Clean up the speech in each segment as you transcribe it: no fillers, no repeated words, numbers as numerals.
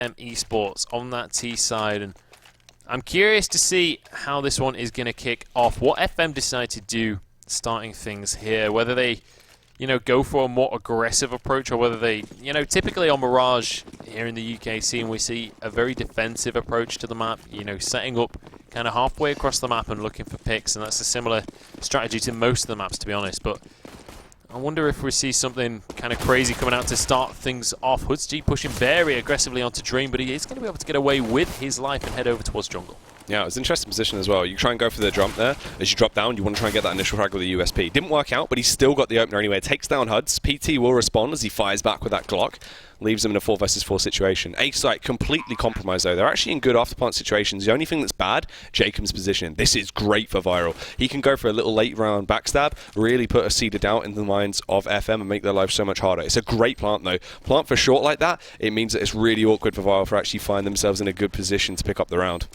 eSports on that T side, and I'm curious to see how this one is going to kick off. What FM decide to do starting things here, whether they, go for a more aggressive approach, or whether they, typically on Mirage here in the UK scene, we see a very defensive approach to the map, setting up kind of halfway across the map and looking for picks, and that's a similar strategy to most of the maps, to be honest. But I wonder if we see something kind of crazy coming out to start things off. hudzG pushing very aggressively onto Dream, but he is going to be able to get away with his life and head over towards jungle. Yeah, it was an interesting position as well. You try and go for the jump there. As you drop down, you want to try and get that initial frag with the USP. Didn't work out, but he's still got the opener anyway. Takes down Huds. PT will respond as he fires back with that Glock. Leaves them in a 4 versus 4 situation. A-site completely compromised though. They're actually in good after-plant situations. The only thing that's bad, Jacob's position. This is great for Viral. He can go for a little late round backstab, really put a seed of doubt in the minds of FM and make their life so much harder. It's a great plant though. Plant for short like that, it means that it's really awkward for Viral to actually find themselves in a good position to pick up the round.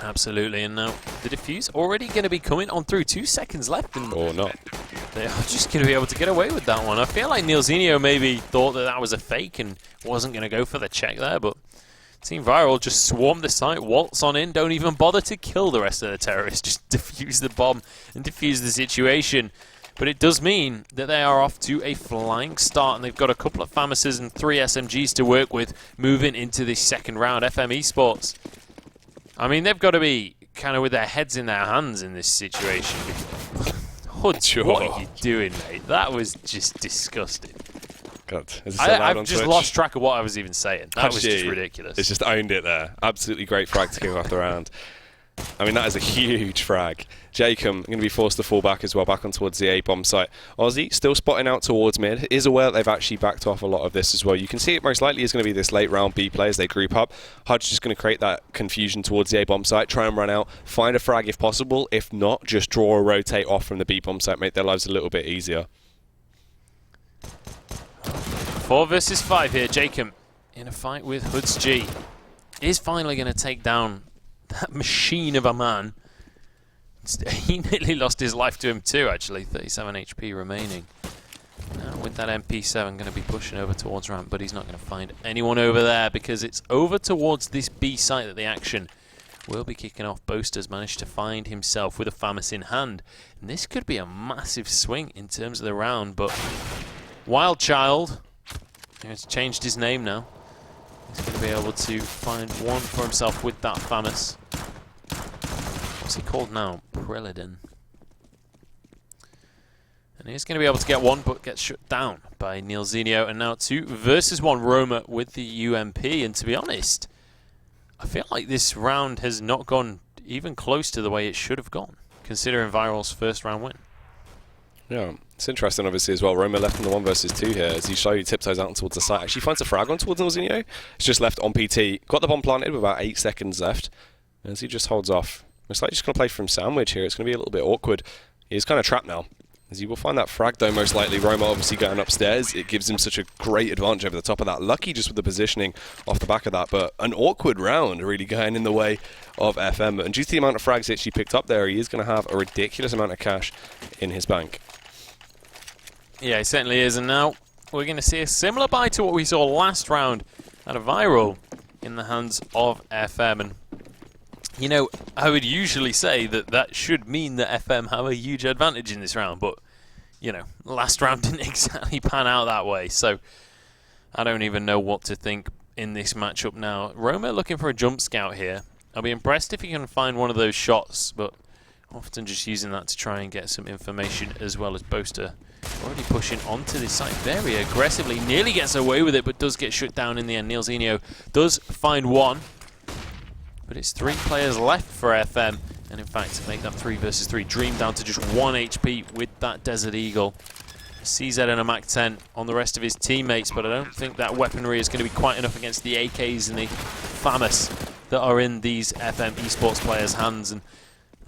Absolutely, and now the defuse already going to be coming on through. 2 seconds left. And or not. They are just going to be able to get away with that one. I feel like Neilzinho maybe thought that that was a fake and wasn't going to go for the check there, but Team Viral just swarm the site, waltz on in, don't even bother to kill the rest of the terrorists, just defuse the bomb and defuse the situation. But it does mean that they are off to a flying start, and they've got a couple of FAMASs and 3 SMGs to work with moving into the second round. FM eSports, I mean, they've got to be kind of with their heads in their hands in this situation. Hud, sure. What are you doing, mate? That was just disgusting. God, I've just lost track of what I was even saying. That was just ridiculous. It's just owned it there. Absolutely great frag to kick off the round. I mean, that is a huge frag. Jacob going to be forced to fall back as well, back on towards the A-bomb site. Aussie still spotting out towards mid. Is aware that they've actually backed off a lot of this as well. You can see it most likely is going to be this late round B play as they group up. Hud's just going to create that confusion towards the A-bomb site, try and run out, find a frag if possible. If not, just draw or rotate off from the B-bomb site, make their lives a little bit easier. 4 versus 5 here. Jacob in a fight with hudzG is finally going to take down that machine of a man. He nearly lost his life to him too, actually. 37 HP remaining. Now with that MP7 going to be pushing over towards ramp, but he's not going to find anyone over there because it's over towards this B site that the action will be kicking off. Boaster's managed to find himself with a FAMAS in hand. And this could be a massive swing in terms of the round, but Wild Child, he's changed his name now. He's going to be able to find one for himself with that FAMAS. What's he called now? Prelidin. And he's going to be able to get one, but gets shut down by Neilzinho. And now 2 versus 1 Roma with the UMP. And to be honest, I feel like this round has not gone even close to the way it should have gone, considering Viral's first round win. Yeah, it's interesting obviously as well. Roma left in the 1 versus 2 here as he slowly tiptoes out towards the site. Actually finds a frag on towards Neilzinho. It's just left on PT. Got the bomb planted with about 8 seconds left. As he just holds off. Looks like he's just going to play from sandwich here. It's going to be a little bit awkward. He's kind of trapped now. As he will find that frag though most likely. Roma obviously going upstairs. It gives him such a great advantage over the top of that. Lucky just with the positioning off the back of that. But an awkward round really going in the way of FM. And due to the amount of frags that she picked up there, he is going to have a ridiculous amount of cash in his bank. Yeah, he certainly is. And now we're going to see a similar buy to what we saw last round out of Viral in the hands of FM. And, you know, I would usually say that that should mean that FM have a huge advantage in this round. But, you know, last round didn't exactly pan out that way. So I don't even know what to think in this matchup now. Roma looking for a jump scout here. I'll be impressed if he can find one of those shots. But often just using that to try and get some information as well as Boaster. Already pushing onto this site very aggressively. Nearly gets away with it, but does get shut down in the end. Neilzinho does find one. But it's 3 players left for FM. And in fact, to make that 3 versus 3. Dream down to just 1 HP with that Desert Eagle. CZ and a MAC-10 on the rest of his teammates. But I don't think that weaponry is going to be quite enough against the AKs and the FAMAS that are in these FM eSports players' hands. And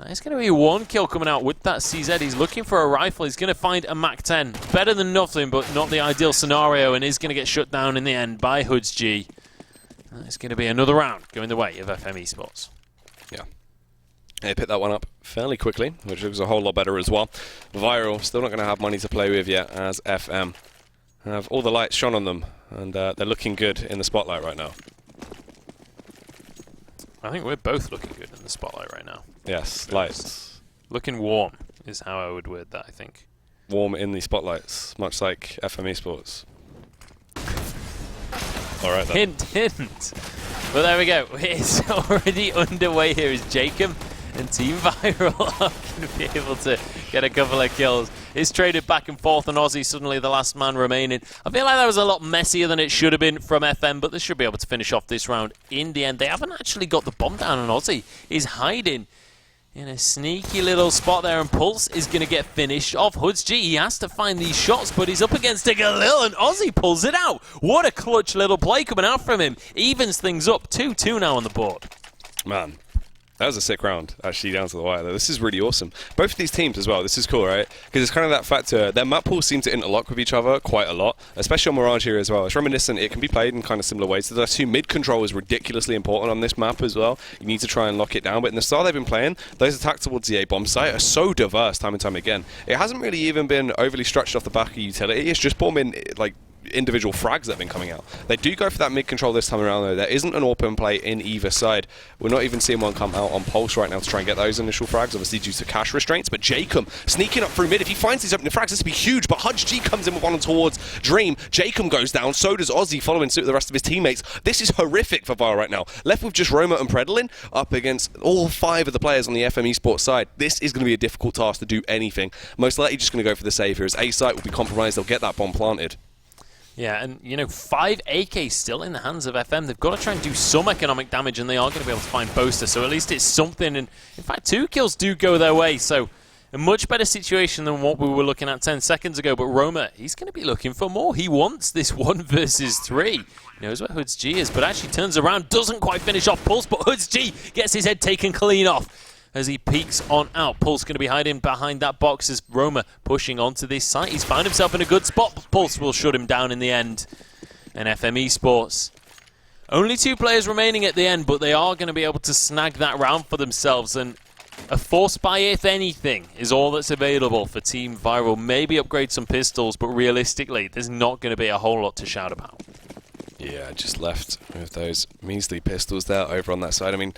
it's going to be 1 kill coming out with that CZ. He's looking for a rifle. He's going to find a MAC-10. Better than nothing, but not the ideal scenario, and is going to get shut down in the end by hudzG. It's going to be another round going the way of FM eSports. Yeah. They picked that one up fairly quickly, which looks a whole lot better as well. Viral still not going to have money to play with yet as FM have all the lights shone on them, and they're looking good in the spotlight right now. I think we're both looking good in the spotlight right now. Yes, lights. Looking warm is how I would word that, I think. Warm in the spotlights, much like FM eSports. All right, then. Hint. Well, there we go. It's already underway here as Jacob and Team Viral are going to be able to get a couple of kills. It's traded back and forth, and Aussie suddenly the last man remaining. I feel like that was a lot messier than it should have been from FM, but they should be able to finish off this round in the end. They haven't actually got the bomb down, and Aussie is hiding in a sneaky little spot there, and Pulse is going to get finished off. HoodsG, he has to find these shots, but he's up against a Galil, and Aussie pulls it out. What a clutch little play coming out from him. Evens things up, 2-2 now on the board. Man, that was a sick round, actually, down to the wire, though. This is really awesome. Both of these teams as well, this is cool, right? Because it's kind of that factor. Their map pools seem to interlock with each other quite a lot, especially on Mirage here as well. It's reminiscent. It can be played in kind of similar ways. The 2 mid-control is ridiculously important on this map as well. You need to try and lock it down. But in the style they've been playing, those attacks towards the A-bomb site are so diverse time and time again. It hasn't really even been overly stretched off the back of utility. It's just bombing, like, individual frags that have been coming out. They do go for that mid-control this time around, though. There isn't an open play in either side. We're not even seeing one come out on Pulse right now to try and get those initial frags, obviously due to cash restraints. But Jacob sneaking up through mid. If he finds these opening frags, this would be huge. But HoodsG comes in with one towards Dream. Jacob goes down. So does Aussie, following suit with the rest of his teammates. This is horrific for Viral right now. Left with just Roma and Predolin up against all 5 of the players on the FM eSports side. This is going to be a difficult task to do anything. Most likely just going to go for the save here, as A site will be compromised. They'll get that bomb planted. Yeah, and, you know, 5 AKs still in the hands of FM. They've got to try and do some economic damage, and they are going to be able to find Boaster, so at least it's something. And, in fact, 2 kills do go their way, so a much better situation than what we were looking at 10 seconds ago. But Roma, he's going to be looking for more. He wants this 1 versus 3. He knows where HoodsG is, but actually turns around, doesn't quite finish off Pulse, but HoodsG gets his head taken clean off as he peeks on out. Pulse going to be hiding behind that box as Roma pushing onto this site. He's found himself in a good spot, but Pulse will shut him down in the end. And FM eSports, only 2 players remaining at the end, but they are going to be able to snag that round for themselves. And a force buy, if anything, is all that's available for Team Viral. Maybe upgrade some pistols, but realistically, there's not going to be a whole lot to shout about. Yeah, just left with those measly pistols there over on that side. I mean,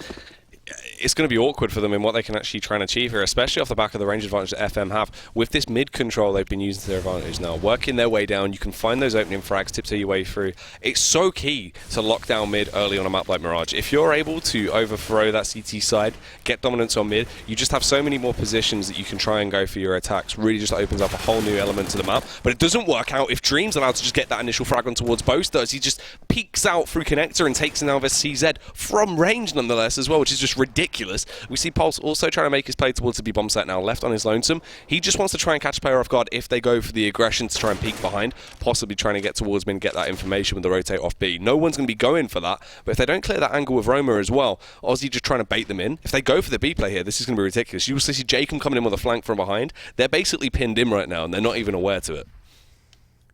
it's going to be awkward for them in what they can actually try and achieve here, especially off the back of the range advantage that FM have. With this mid-control they've been using to their advantage now, working their way down, you can find those opening frags, tiptoe your way through. It's so key to lock down mid early on a map like Mirage. If you're able to overthrow that CT side, get dominance on mid, you just have so many more positions that you can try and go for your attacks. Really just opens up a whole new element to the map. But it doesn't work out if Dream's allowed to just get that initial frag on towards Boaster, as he just peeks out through Connector and takes him down with CZ from range nonetheless as well, which is just ridiculous. We see Pulse also trying to make his play towards the B-bomb site now, left on his lonesome. He just wants to try and catch a player off guard if they go for the aggression to try and peek behind, possibly trying to get towards me and get that information with the rotate off B. No one's going to be going for that, but if they don't clear that angle with Roma as well, Aussie just trying to bait them in. If they go for the B play here, this is going to be ridiculous. You will see Jacob coming in with a flank from behind. They're basically pinned in right now, and they're not even aware to it.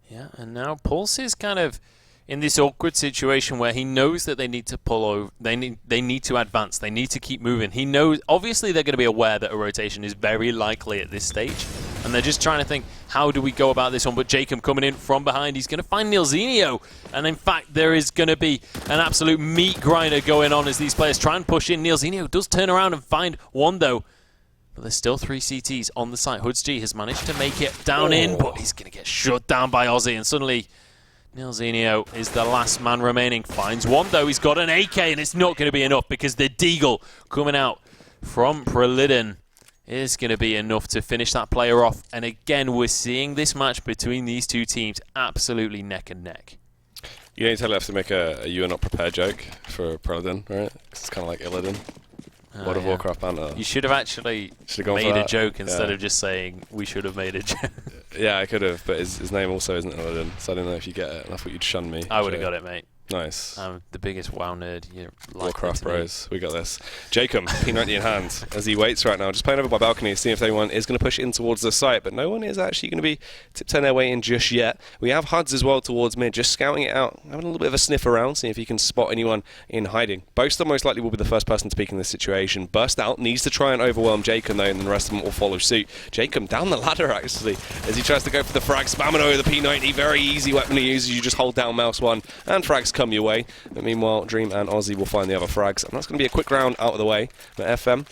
Yeah, and now Pulse is kind of in this awkward situation where he knows that they need to pull over, they need to advance, they need to keep moving. He knows, obviously they're going to be aware that a rotation is very likely at this stage, and they're just trying to think, how do we go about this one? But Jacob coming in from behind, he's going to find Nilzinho, and in fact there is going to be an absolute meat grinder going on as these players try and push in. Nilzinho does turn around and find one though, but there's still 3 CTs on the site. HoodsG has managed to make it down in, but he's going to get shut down by Aussie, and suddenly Nilzinho is the last man remaining. Finds one though, he's got an AK, and it's not going to be enough because the Deagle coming out from Prelidden is going to be enough to finish that player off. And again, we're seeing this match between these 2 teams absolutely neck and neck. You don't have to make a you are not prepared joke for Prelidden, right? 'Cause it's kind of like Illidan. World of Warcraft banter. You should have actually made a joke instead of just saying we should have made a joke. Yeah, I could have, but his name also isn't Illidan, so I don't know if you get it, and I thought you'd shun me. I would have got it, mate. Nice. The biggest WoW nerd you're likely Warcraft to Bros. We got this. Jacob, P90 in hand, as he waits right now, just playing over by balcony, seeing if anyone is going to push in towards the site, but no one is actually going to be tiptoeing their way in just yet. We have HUDs as well towards mid, just scouting it out, having a little bit of a sniff around, seeing if he can spot anyone in hiding. Boaster most likely will be the first person to speak in this situation. Burst out, needs to try and overwhelm Jacob though, and then the rest of them will follow suit. Jacob down the ladder actually, as he tries to go for the frag, spamming over the P90, very easy weapon to use, you just hold down mouse 1, and frags come your way. But meanwhile, Dream and Aussie will find the other frags, and that's going to be a quick round out of the way. But FM,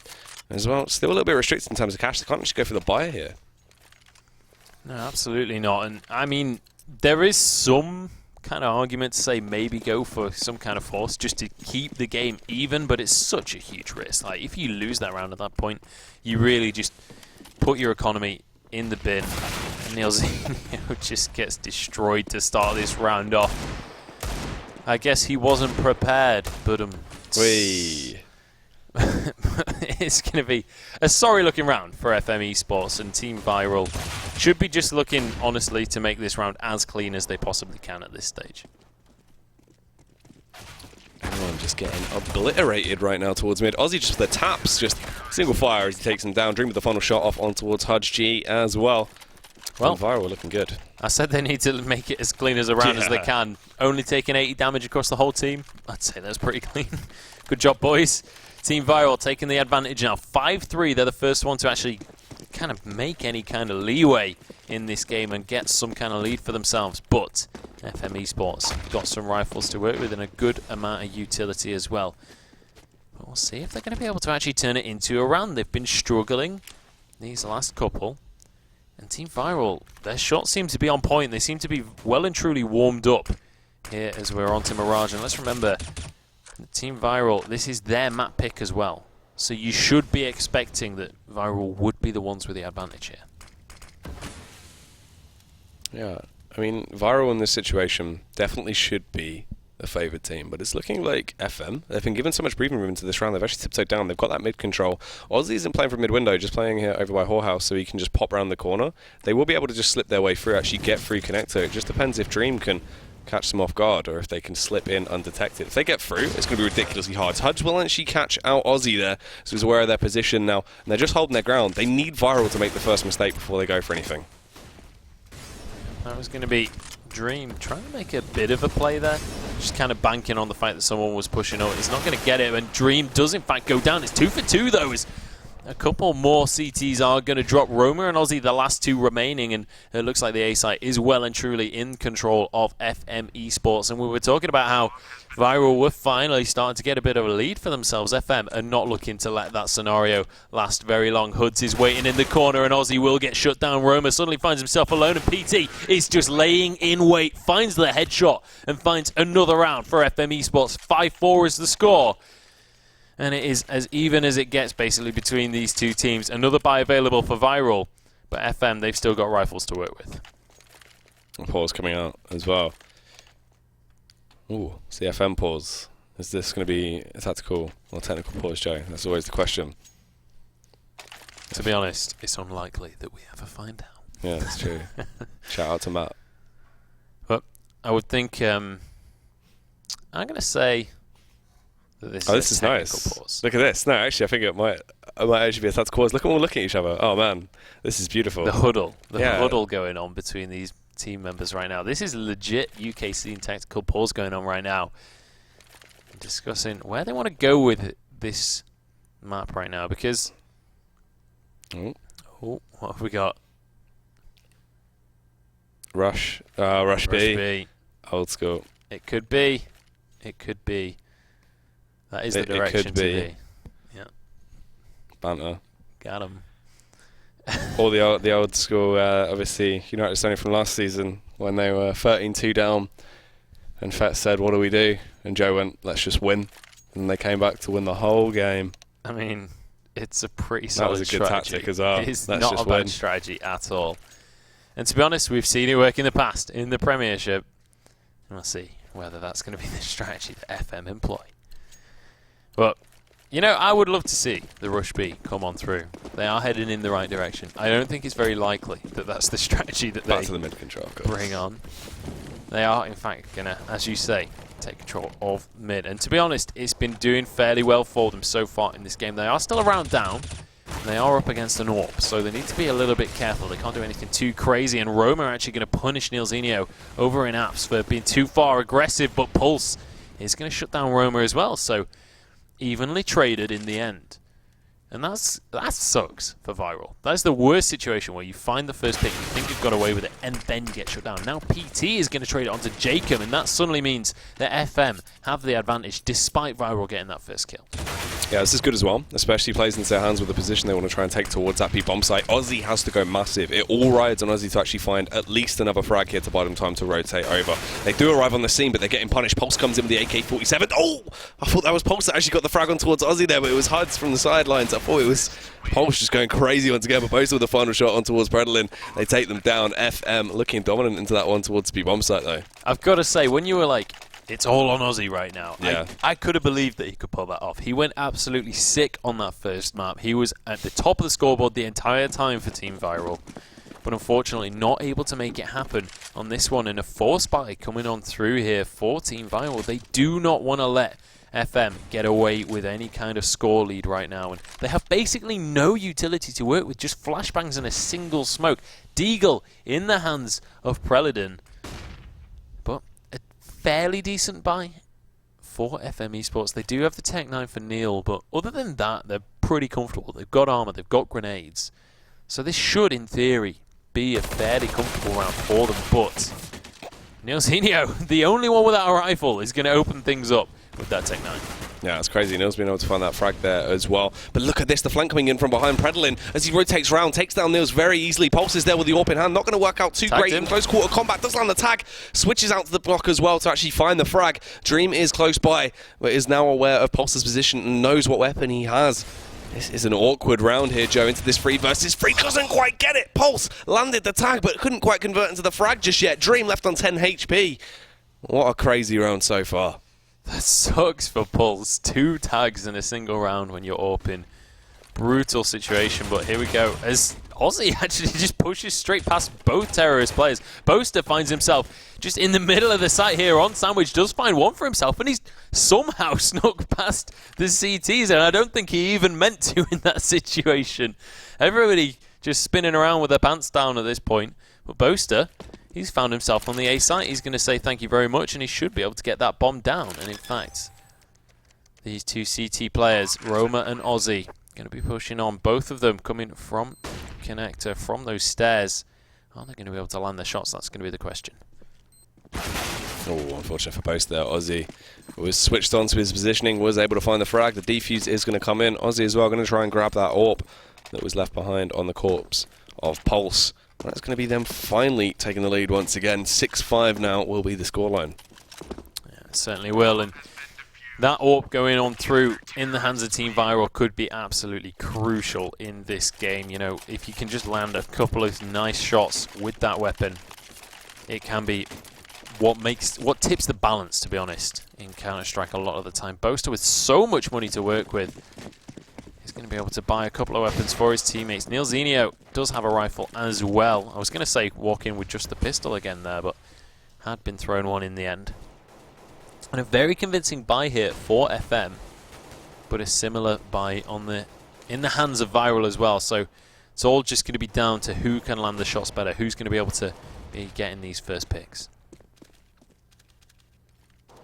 as well, still a little bit restricted in terms of cash. They can't actually go for the buy here. No, absolutely not. And I mean, there is some kind of argument to say maybe go for some kind of force just to keep the game even, but it's such a huge risk. Like, if you lose that round at that point, you really just put your economy in the bin. And Neilzinho just gets destroyed to start this round off. I guess he wasn't prepared, but Whee. it's going to be a sorry-looking round for FM eSports, and Team Viral should be just looking, honestly, to make this round as clean as they possibly can at this stage. Everyone just getting obliterated right now towards mid. Aussie just with the taps, just single fire as he takes him down. Dream with the final shot off on towards Hudge G as well. Well, Viral looking good. I said they need to make it as clean as a round as they can. Only taking 80 damage across the whole team. I'd say that's pretty clean. Good job, boys. Team Viral taking the advantage now. 5-3. They're the first one to actually kind of make any kind of leeway in this game and get some kind of lead for themselves. But FM eSports got some rifles to work with and a good amount of utility as well. But we'll see if they're going to be able to actually turn it into a round. They've been struggling these last couple. And Team Viral, their shots seem to be on point. They seem to be well and truly warmed up here as we're on to Mirage. And let's remember, Team Viral, this is their map pick as well. So you should be expecting that Viral would be the ones with the advantage here. Yeah, I mean, Viral in this situation definitely should be the favoured team, but it's looking like FM. They've been given so much breathing room into this round, they've actually tiptoed down. They've got that mid control. Aussie isn't playing from mid window, just playing here over by Whorehouse, so he can just pop around the corner. They will be able to just slip their way through, actually get through connector. It just depends if Dream can catch them off guard or if they can slip in undetected. If they get through, it's going to be ridiculously hard. Hudge will actually catch out Aussie there, so he's aware of their position now, and they're just holding their ground. They need Viral to make the first mistake before they go for anything. That was going to be Dream trying to make a bit of a play there. Just kind of banking on the fact that someone was pushing up. He's not going to get it, and Dream does in fact go down. It's 2 for 2 though. A couple more CTs are going to drop. Roma and Aussie, the last two remaining, and it looks like the A site is well and truly in control of FM eSports. And we were talking about how Viral were finally starting to get a bit of a lead for themselves. FM are not looking to let that scenario last very long. Hoods is waiting in the corner, and Aussie will get shut down. Roma suddenly finds himself alone, and PT is just laying in wait, finds the headshot, and finds another round for FM eSports. 5-4 is the score. And it is as even as it gets, basically, between these two teams. Another buy available for Viral, but FM, they've still got rifles to work with. Pause coming out as well. Ooh, it's the FM pause. Is this going to be a tactical or technical pause, Joe? That's always the question. To be honest, it's unlikely that we ever find out. Yeah, that's true. Shout out to Matt. But I would think, I'm going to say... This is nice. Pause. Look at this. No, actually, I think it might actually be a tactical pause. Look at them all looking at each other. Oh, man. This is beautiful. The huddle going on between these team members right now. This is legit UKC and tactical pause going on right now. Discussing where they want to go with this map right now, because... Oh, what have we got? Rush B. Old school. It could be. It could be. That is the direction to be. Yeah. Banter. Got him. Or the old school, obviously, United Stone from last season when they were 13-2 down, and Fett said, "What do we do?" And Joe went, "Let's just win." And they came back to win the whole game. I mean, it's a pretty solid strategy. That was a good tactic as well. It's not a bad strategy at all. And to be honest, we've seen it work in the past in the Premiership. And we'll see whether that's going to be the strategy that FM employ. But, you know, I would love to see the Rush B come on through. They are heading in the right direction. I don't think it's very likely that that's the strategy that Back they to the mid control, of course. bring on. They are, in fact, going to, as you say, take control of mid. And to be honest, it's been doing fairly well for them so far in this game. They are still a round down. And they are up against an AWP, so they need to be a little bit careful. They can't do anything too crazy. And Roma are actually going to punish Nilzinho over in apps for being too far aggressive. But Pulse is going to shut down Roma as well. So evenly traded in the end. And that sucks for Viral. That's the worst situation where you find the first pick, you think you've got away with it, and then you get shut down. Now PT is going to trade it onto Jacob, and that suddenly means that FM have the advantage despite Viral getting that first kill. Yeah, this is good as well, especially plays into their hands with the position they want to try and take towards that B bomb site. Aussie has to go massive. It all rides on Aussie to actually find at least another frag here to buy them time to rotate over. They do arrive on the scene, but they're getting punished. Pulse comes in with the AK-47. Oh! I thought that was Pulse that actually got the frag on towards Aussie there, but it was HUDs from the sidelines. I thought it was Pulse just going crazy once again, but both with the final shot on towards Predalin. They take them down. FM looking dominant into that one towards the B bomb site though. I've got to say, when you were like, it's all on Aussie right now. Yeah. I could have believed that he could pull that off. He went absolutely sick on that first map. He was at the top of the scoreboard the entire time for Team Viral. But unfortunately not able to make it happen on this one. And a force buy coming on through here for Team Viral. They do not want to let FM get away with any kind of score lead right now. And they have basically no utility to work with. Just flashbangs and a single smoke. Deagle in the hands of Preladin. Fairly decent buy for FM eSports. They do have the Tech 9 for Neil, but other than that, they're pretty comfortable. They've got armor, they've got grenades. So this should, in theory, be a fairly comfortable round for them, but Nilzinho, the only one without a rifle, is going to open things up with that Tech 9. Yeah, it's crazy. Neil's been able to find that frag there as well. But look at this, the flank coming in from behind Predalin as he rotates round, takes down Nils very easily. Pulse is there with the AWP in hand, not going to work out too great in close quarter combat. Does land the tag, switches out to the block as well to actually find the frag. Dream is close by, but is now aware of Pulse's position and knows what weapon he has. This is an awkward round here, Joe, into this 3 versus 3. Doesn't quite get it. Pulse landed the tag, but couldn't quite convert into the frag just yet. Dream left on 10 HP. What a crazy round so far. That sucks for Pulse. 2 tags in a single round when you're open. Brutal situation, but here we go. As Aussie actually just pushes straight past both terrorist players. Boaster finds himself just in the middle of the site here on Sandwich. Does find one for himself, and he's somehow snuck past the CTs, and I don't think he even meant to in that situation. Everybody just spinning around with their pants down at this point. But Boaster, he's found himself on the A site. He's going to say thank you very much, and he should be able to get that bomb down. And in fact, these 2 CT players, Roma and Aussie, going to be pushing on. Both of them coming from connector, from those stairs. Are they going to be able to land their shots? That's going to be the question. Oh, unfortunate for both there. Aussie was switched on to his positioning, was able to find the frag. The defuse is going to come in. Aussie as well going to try and grab that AWP that was left behind on the corpse of Pulse. That's going to be them finally taking the lead once again. 6-5 now will be the scoreline. Yeah, it certainly will. And that AWP going on through in the hands of Team Viral could be absolutely crucial in this game. You know, if you can just land a couple of nice shots with that weapon, it can be what tips the balance, to be honest, in Counter-Strike a lot of the time. Boaster with so much money to work with, he's going to be able to buy a couple of weapons for his teammates. Nilzinho does have a rifle as well. I was going to say walk in with just the pistol again there, but had been thrown one in the end. And a very convincing buy here for FM, but a similar buy in the hands of Viral as well. So it's all just going to be down to who can land the shots better, who's going to be able to be getting these first picks.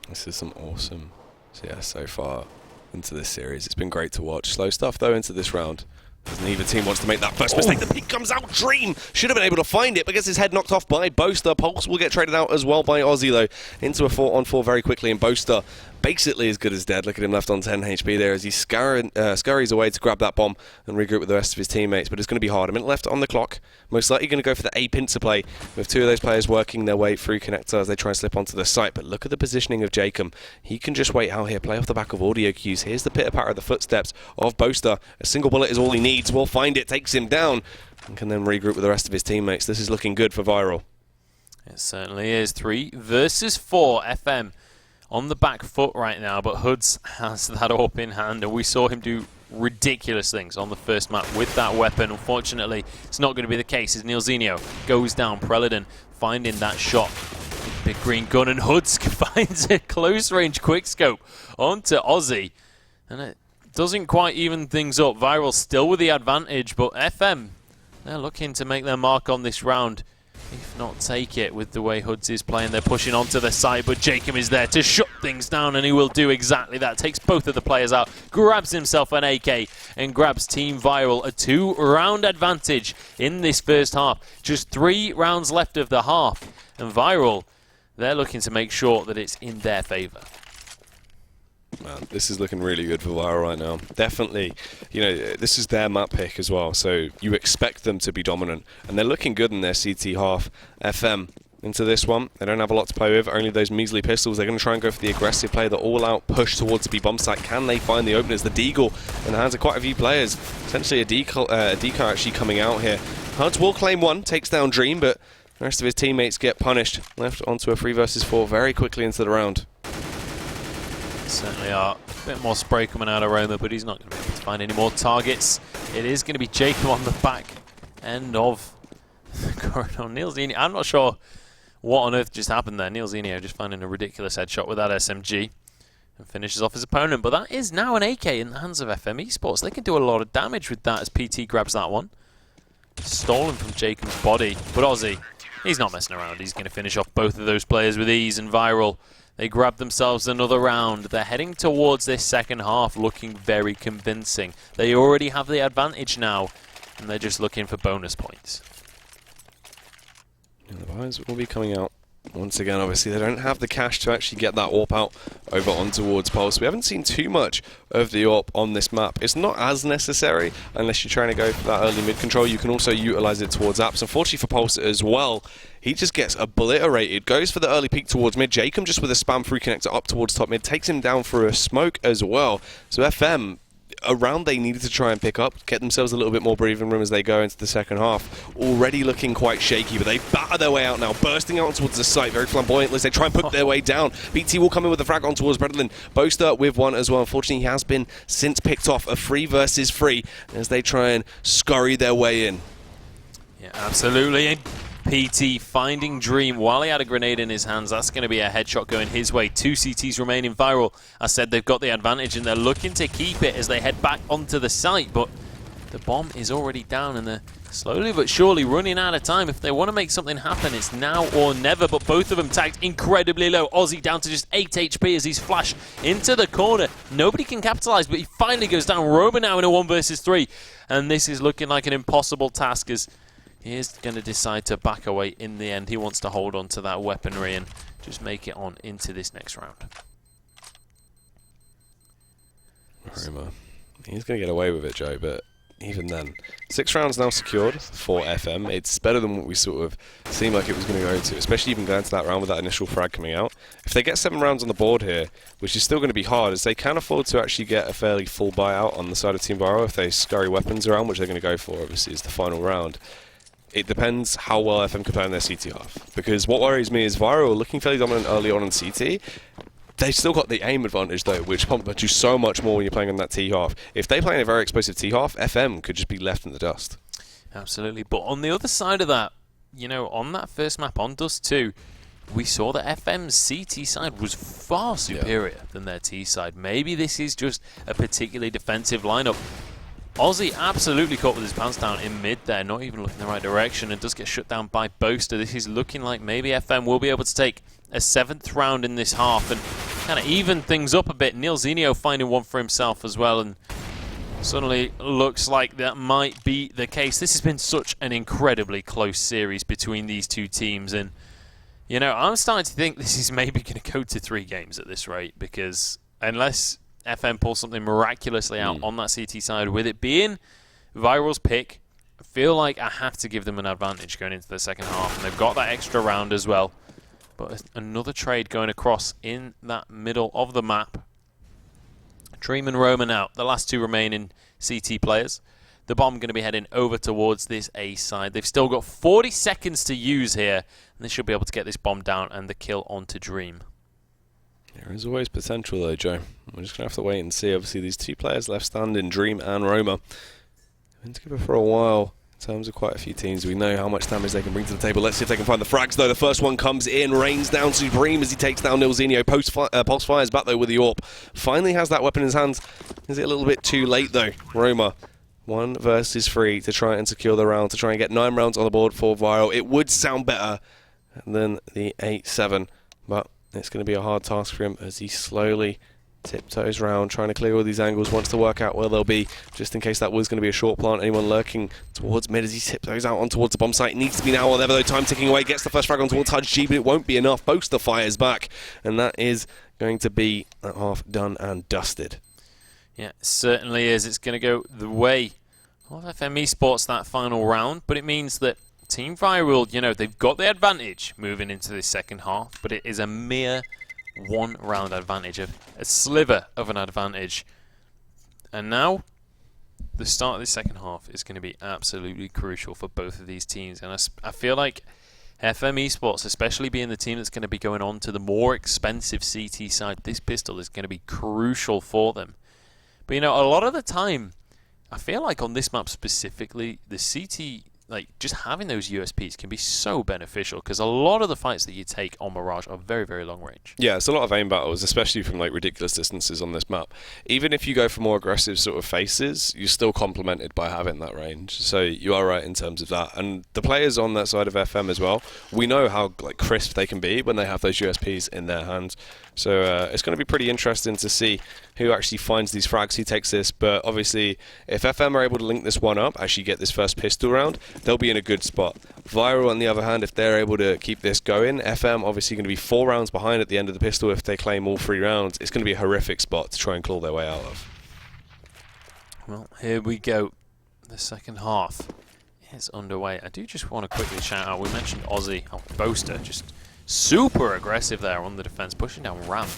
This is some awesome, so far into this series. It's been great to watch. Slow stuff though into this round. As neither team wants to make that first mistake. The peek comes out. Dream should have been able to find it, but gets his head knocked off by Boaster. Pulse will get traded out as well by Aussie though. Into a 4-on-4 very quickly, and Boaster basically as good as dead. Look at him left on 10 HP there as he scurries away to grab that bomb and regroup with the rest of his teammates. But it's going to be hard. A minute left on the clock. Most likely going to go for the A pincer play with 2 of those players working their way through connector as they try and slip onto the site. But look at the positioning of Jacob. He can just wait out here, play off the back of audio cues. Here's the pitter-patter of the footsteps of Boaster. A single bullet is all he needs. Will find it, takes him down, and can then regroup with the rest of his teammates. This is looking good for Viral. It certainly is. 3 versus 4. FM on the back foot right now, but Hoods has that AWP in hand, and we saw him do ridiculous things on the first map with that weapon. Unfortunately, it's not going to be the case as Nilzinho goes down. Preladin finding that shot. big green gun, and Hudsk finds a close-range quickscope onto Aussie. And it doesn't quite even things up. Viral still with the advantage, but FM, they're looking to make their mark on this round. If not, take it with the way Hudsk is playing. They're pushing onto the side, but Jacob is there to shut things down, and he will do exactly that. Takes both of the players out, grabs himself an AK, and grabs Team Viral a 2-round advantage in this first half. Just 3 rounds left of the half, and Viral, they're looking to make sure that it's in their favour. Man, this is looking really good for Viral right now. Definitely, you know, this is their map pick as well, so you expect them to be dominant. And they're looking good in their CT half. FM into this one. They don't have a lot to play with, only those measly pistols. They're going to try and go for the aggressive play, the all-out push towards the B-bomb site. Can they find the openers? The Deagle in the hands of quite a few players. Essentially a deco actually coming out here. Huds will claim one, takes down Dream, but the rest of his teammates get punished. Left onto a 3 versus 4 very quickly into the round. Certainly are. A bit more spray coming out of Roma, but he's not going to be able to find any more targets. It is going to be Jacob on the back end of the corridor. Neilzinho, I'm not sure what on earth just happened there. Neilzinho just finding a ridiculous headshot with that SMG and finishes off his opponent. But that is now an AK in the hands of FM eSports. They can do a lot of damage with that as PT grabs that one. Stolen from Jacob's body. But Aussie, he's not messing around. He's going to finish off both of those players with ease, and Viral, they grab themselves another round. They're heading towards this second half looking very convincing. They already have the advantage now, and they're just looking for bonus points. And the buys will be coming out once again. Obviously, they don't have the cash to actually get that AWP out over on towards Pulse. We haven't seen too much of the AWP on this map. It's not as necessary unless you're trying to go for that early mid control. You can also utilize it towards apps. Unfortunately for Pulse as well, he just gets obliterated. Goes for the early peek towards mid. Jacob just with a spam through connector up towards top mid. Takes him down for a smoke as well. So FM, a round they needed to try and pick up, get themselves a little bit more breathing room as they go into the second half. Already looking quite shaky, but they batter their way out now, bursting out towards the site, very flamboyant as they try and put their way down. BT will come in with a frag on towards Bredlin. Boaster with one as well. Unfortunately, he has been since picked off a 3 versus 3 as they try and scurry their way in. Yeah, absolutely. And PT finding Dream while he had a grenade in his hands. That's going to be a headshot going his way. 2 CTs remaining. Viral, I said they've got the advantage and they're looking to keep it as they head back onto the site, but the bomb is already down and they're slowly but surely running out of time. If they want to make something happen, it's now or never, but both of them tagged incredibly low. Aussie down to just 8 HP as he's flashed into the corner. Nobody can capitalize, but he finally goes down. Roma now in a 1 versus 3, and this is looking like an impossible task as he is going to decide to back away in the end. He wants to hold on to that weaponry and just make it on into this next round. Roma, he's going to get away with it, Joe, but even then, 6 rounds now secured for FM. It's better than what we sort of seemed like it was going to go to, especially even going to that round with that initial frag coming out. If they get 7 rounds on the board here, which is still going to be hard, as they can afford to actually get a fairly full buyout on the side of Team Viral if they scurry weapons around, which they're going to go for, obviously, is the final round. It depends how well FM can play in their CT half. Because what worries me is Viral looking fairly dominant early on in CT. They've still got the aim advantage though, which pumps you so much more when you're playing on that T half. If they play in a very explosive T half, FM could just be left in the dust. Absolutely. But on the other side of that, you know, on that first map on Dust 2, we saw that FM's CT side was far superior than their T side. Maybe this is just a particularly defensive lineup. Aussie absolutely caught with his pants down in mid there, not even looking in the right direction, and does get shut down by Boaster. This is looking like maybe FM will be able to take a 7th round in this half and kind of even things up a bit. Neilzinho finding one for himself as well, and suddenly looks like that might be the case. This has been such an incredibly close series between these two teams, and you know, I'm starting to think this is maybe going to go to 3 games at this rate, because unless FM pulls something miraculously out on that CT side, with it being Viral's pick, I feel like I have to give them an advantage going into the second half, and they've got that extra round as well. But another trade going across in that middle of the map. Dream and Roman out, the last 2 remaining CT players. The bomb going to be heading over towards this A side. They've still got 40 seconds to use here, and they should be able to get this bomb down and the kill onto Dream. There is always potential though, Joe. We're just going to have to wait and see. Obviously, these 2 players left standing, Dream and Roma, have been together for a while. terms of quite a few teams, we know how much damage they can bring to the table. Let's see if they can find the frags, though. The first one comes in, rains down Supreme as he takes down Nilzinho. Pulse fires back, though, with the AWP. Finally has that weapon in his hands. Is it a little bit too late, though? Roma, 1 versus 3 to try and secure the round, to try and get 9 rounds on the board for Viral. It would sound better than the 8-7, but it's going to be a hard task for him as he slowly tiptoes round, trying to clear all these angles, wants to work out where they'll be, just in case that was going to be a short plant. Anyone lurking towards mid as he tiptoes out on towards the bomb site. It needs to be now or never, though. Time ticking away, gets the first frag on towards Hudge G, but it won't be enough. Boaster fires back, and that is going to be that half done and dusted. Yeah, it certainly is. It's going to go the way of FM eSports that final round, but it means that Team Viral, you know, they've got the advantage moving into the second half, but it is a mere 1 round advantage, a sliver of an advantage. And now, the start of the second half is going to be absolutely crucial for both of these teams. And I feel like FM eSports, especially being the team that's going to be going on to the more expensive CT side, this pistol is going to be crucial for them. But, you know, a lot of the time, I feel like on this map specifically, the CT, like, just having those USPs can be so beneficial, because a lot of the fights that you take on Mirage are very, very long range. Yeah, it's a lot of aim battles, especially from like ridiculous distances on this map. Even if you go for more aggressive sort of faces, you're still complemented by having that range. So you are right in terms of that. And the players on that side of FM as well, we know how like crisp they can be when they have those USPs in their hands. So it's going to be pretty interesting to see who actually finds these frags, who takes this. But obviously, if FM are able to link this one up, actually get this first pistol round, they'll be in a good spot. Viral, on the other hand, if they're able to keep this going, FM obviously going to be 4 rounds behind at the end of the pistol if they claim all 3 rounds. It's going to be a horrific spot to try and claw their way out of. Well, here we go. The second half is underway. I do just want to quickly shout out, we mentioned Aussie, Boaster, just super aggressive there on the defense, pushing down ramp.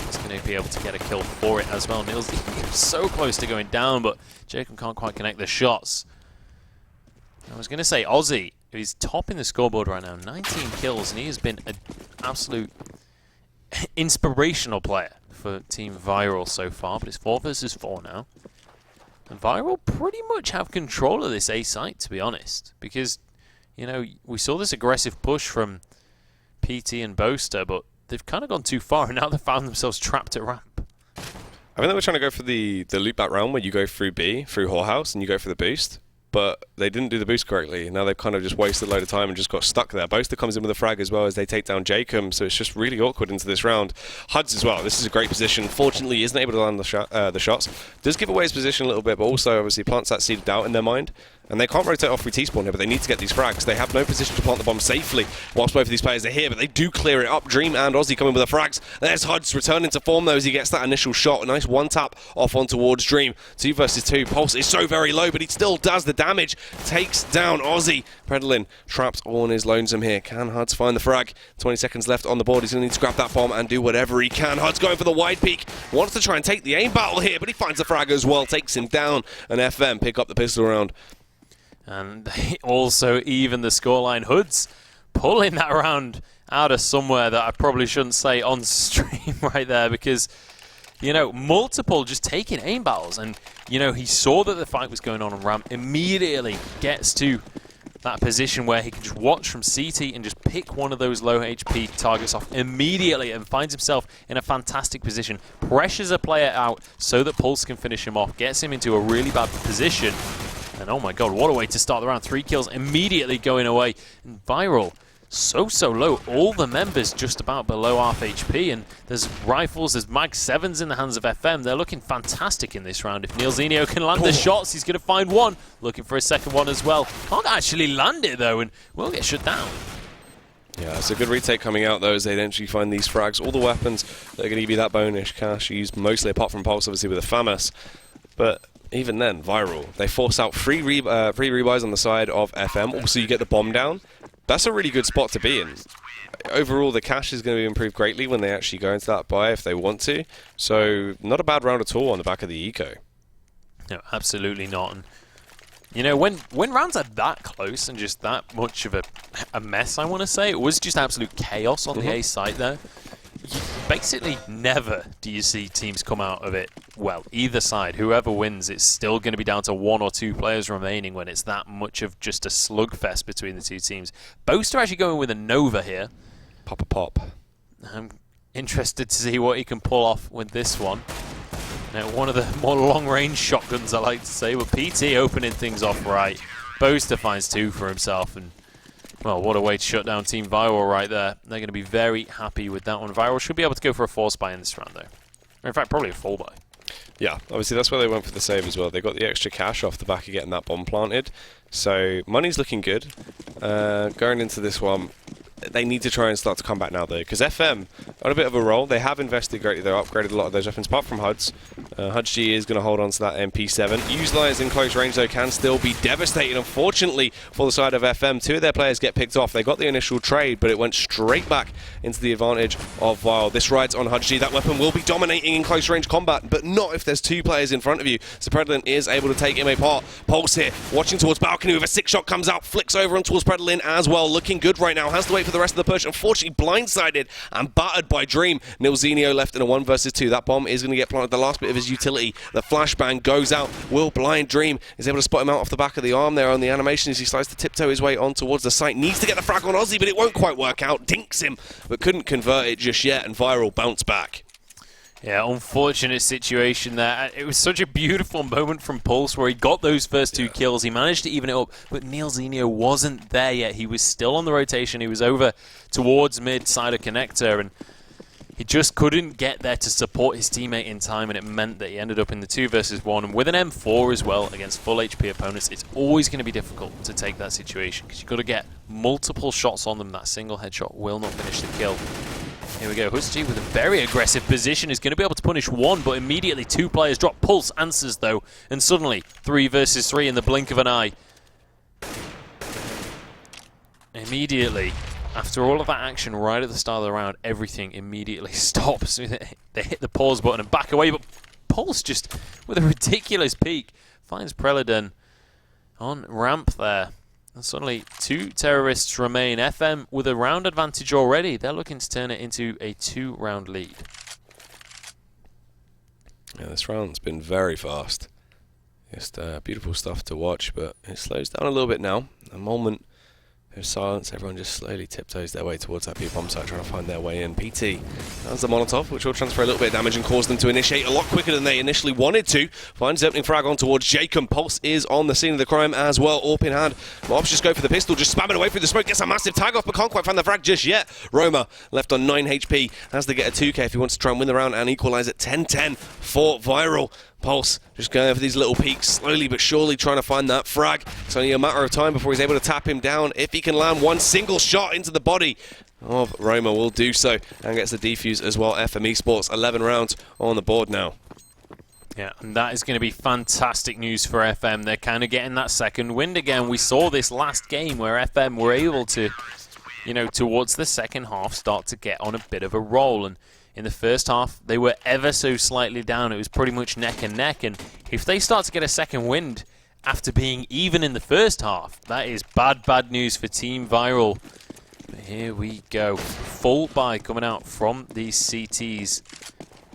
He's going to be able to get a kill for it as well. Nils so close to going down, but Jacob can't quite connect the shots. I was going to say Aussie, he's topping the scoreboard right now, 19 kills, and he has been an absolute inspirational player for Team Viral so far, but it's 4 versus 4 now. And Viral pretty much have control of this A site, to be honest, because, you know, we saw this aggressive push from PT and Boaster, but they've kind of gone too far, and now they've found themselves trapped at ramp. I think they were trying to go for the loop back round where you go through B, through Whorehouse, and you go for the boost. But they didn't do the boost correctly. Now they've kind of just wasted a load of time and just got stuck there. Boaster comes in with a frag as well as they take down Jacob, so it's just really awkward into this round. Huds as well, this is a great position. Fortunately, he isn't able to land the shots. Does give away his position a little bit, but also obviously plants that seed of doubt in their mind. And they can't rotate off free T-spawn here, but they need to get these frags. They have no position to plant the bomb safely whilst both of these players are here, but they do clear it up. Dream and Aussie coming with the frags. There's Huds returning to form, though, as he gets that initial shot. A nice one-tap off on towards Dream. 2 versus 2. Pulse is so very low, but he still does the damage. Takes down Aussie. Predalin trapped all on his lonesome here. Can Huds find the frag? 20 seconds left on the board. He's going to need to grab that bomb and do whatever he can. Huds going for the wide peak. Wants to try and take the aim battle here, but he finds the frag as well. Takes him down, and FM pick up the pistol round. And they also even the scoreline. Hoods pulling that round out of somewhere that I probably shouldn't say on stream right there, because, you know, multiple just taking aim battles. And, you know, he saw that the fight was going on ramp, immediately gets to that position where he can just watch from CT and just pick one of those low HP targets off immediately and finds himself in a fantastic position. Pressures a player out so that Pulse can finish him off, gets him into a really bad position. And oh my god, what a way to start the round. 3 kills immediately going away. And Viral, so low. All the members just about below half HP. And there's rifles, there's Mag 7s in the hands of FM. They're looking fantastic in this round. If Nilzinho can land the shots, he's going to find one. Looking for a second one as well. Can't actually land it though, and will get shut down. Yeah, it's a good retake coming out, though, as they eventually find these frags. All the weapons that are going to give you that bonus cash used mostly, apart from Pulse, obviously, with a FAMAS. But even then, Viral, they force out 3 rebuys on the side of FM. Also, you get the bomb down. That's a really good spot to be in. Overall, the cash is going to be improved greatly when they actually go into that buy if they want to. So, not a bad round at all on the back of the eco. No, absolutely not. And, you know, when rounds are that close and just that much of a mess, I want to say, it was just absolute chaos on the A site there. Basically, never do you see teams come out of it well, either side, whoever wins, it's still going to be down to 1 or 2 players remaining when it's that much of just a slugfest between the two teams. Boast are actually going with a Nova here. Pop a pop. I'm interested to see what he can pull off with this one. Now, one of the more long-range shotguns, I like to say, but PT opening things off right. Boaster finds 2 for himself, and well, what a way to shut down Team Viral right there. They're going to be very happy with that one. Viral should be able to go for a force buy in this round, though. Or in fact, probably a full buy. Yeah, obviously that's where they went for the save as well. They got the extra cash off the back of getting that bomb planted. So money's looking good. Going into this one, they need to try and start to come back now, though, because FM on a bit of a roll. They have invested greatly. They've upgraded a lot of those weapons, apart from HUDs. HUDs G is going to hold on to that MP7. Utilized in close range, though, can still be devastating. Unfortunately, for the side of FM, 2 of their players get picked off. They got the initial trade, but it went straight back into the advantage of Vile. This rides on HUDs G. That weapon will be dominating in close range combat, but not if there's 2 players in front of you. So Predalin is able to take him apart. Pulse here, watching towards balcony with a 6 shot, comes out, flicks over on towards Predalin as well. Looking good right now. Has to wait for the rest of the push. Unfortunately, blindsided and battered by Dream. Nilzinho left in a 1 versus 2. That bomb is going to get planted. The last bit of his utility. The flashbang goes out. Will blind Dream. Is able to spot him out off the back of the arm there on the animation as he starts to tiptoe his way on towards the site. Needs to get the frag on Ozzy, but it won't quite work out. Dinks him, but couldn't convert it just yet, and Viral bounce back. Yeah, unfortunate situation there. It was such a beautiful moment from Pulse where he got those first 2 kills. He managed to even it up, but Nilzinho wasn't there yet. He was still on the rotation. He was over towards mid-side of connector, and he just couldn't get there to support his teammate in time, and it meant that he ended up in the 2 versus 1. And with an M4 as well against full HP opponents, it's always going to be difficult to take that situation because you've got to get multiple shots on them. That single headshot will not finish the kill. Here we go, Husty with a very aggressive position is going to be able to punish 1, but immediately 2 players drop. Pulse answers though, and suddenly 3 versus 3 in the blink of an eye. Immediately, after all of that action right at the start of the round, everything immediately stops. They hit the pause button and back away, but Pulse just, with a ridiculous peek, finds Preladon on ramp there. And suddenly 2 terrorists remain. FM with a round advantage already. They're looking to turn it into a 2-round lead. Yeah, this round's been very fast. Just beautiful stuff to watch, but it slows down a little bit now. A moment of silence, everyone just slowly tiptoes their way towards that B-bomb site, trying to find their way in. PT has the Molotov, which will transfer a little bit of damage and cause them to initiate a lot quicker than they initially wanted to. Finds the opening frag on towards Jacob. Pulse is on the scene of the crime as well, AWP in hand. Mobs just go for the pistol, just spamming away through the smoke, gets a massive tag off, but can't quite find the frag just yet. Roma left on 9 HP, has to get a 2k if he wants to try and win the round and equalise at 10-10 for Viral. Pulse just going for these little peaks, slowly but surely trying to find that frag. It's only a matter of time before he's able to tap him down. If he can land one single shot into the body of Roma, will do so and gets the defuse as well. FM eSports, 11 rounds on the board now. Yeah, and that is going to be fantastic news for FM. They're kind of getting that second wind again. We saw this last game where FM were able to, you know, towards the second half, start to get on a bit of a roll. And in the first half, they were ever so slightly down. It was pretty much neck and neck. And if they start to get a second wind after being even in the first half, that is bad, bad news for Team Viral. But here we go. Full buy coming out from these CTs.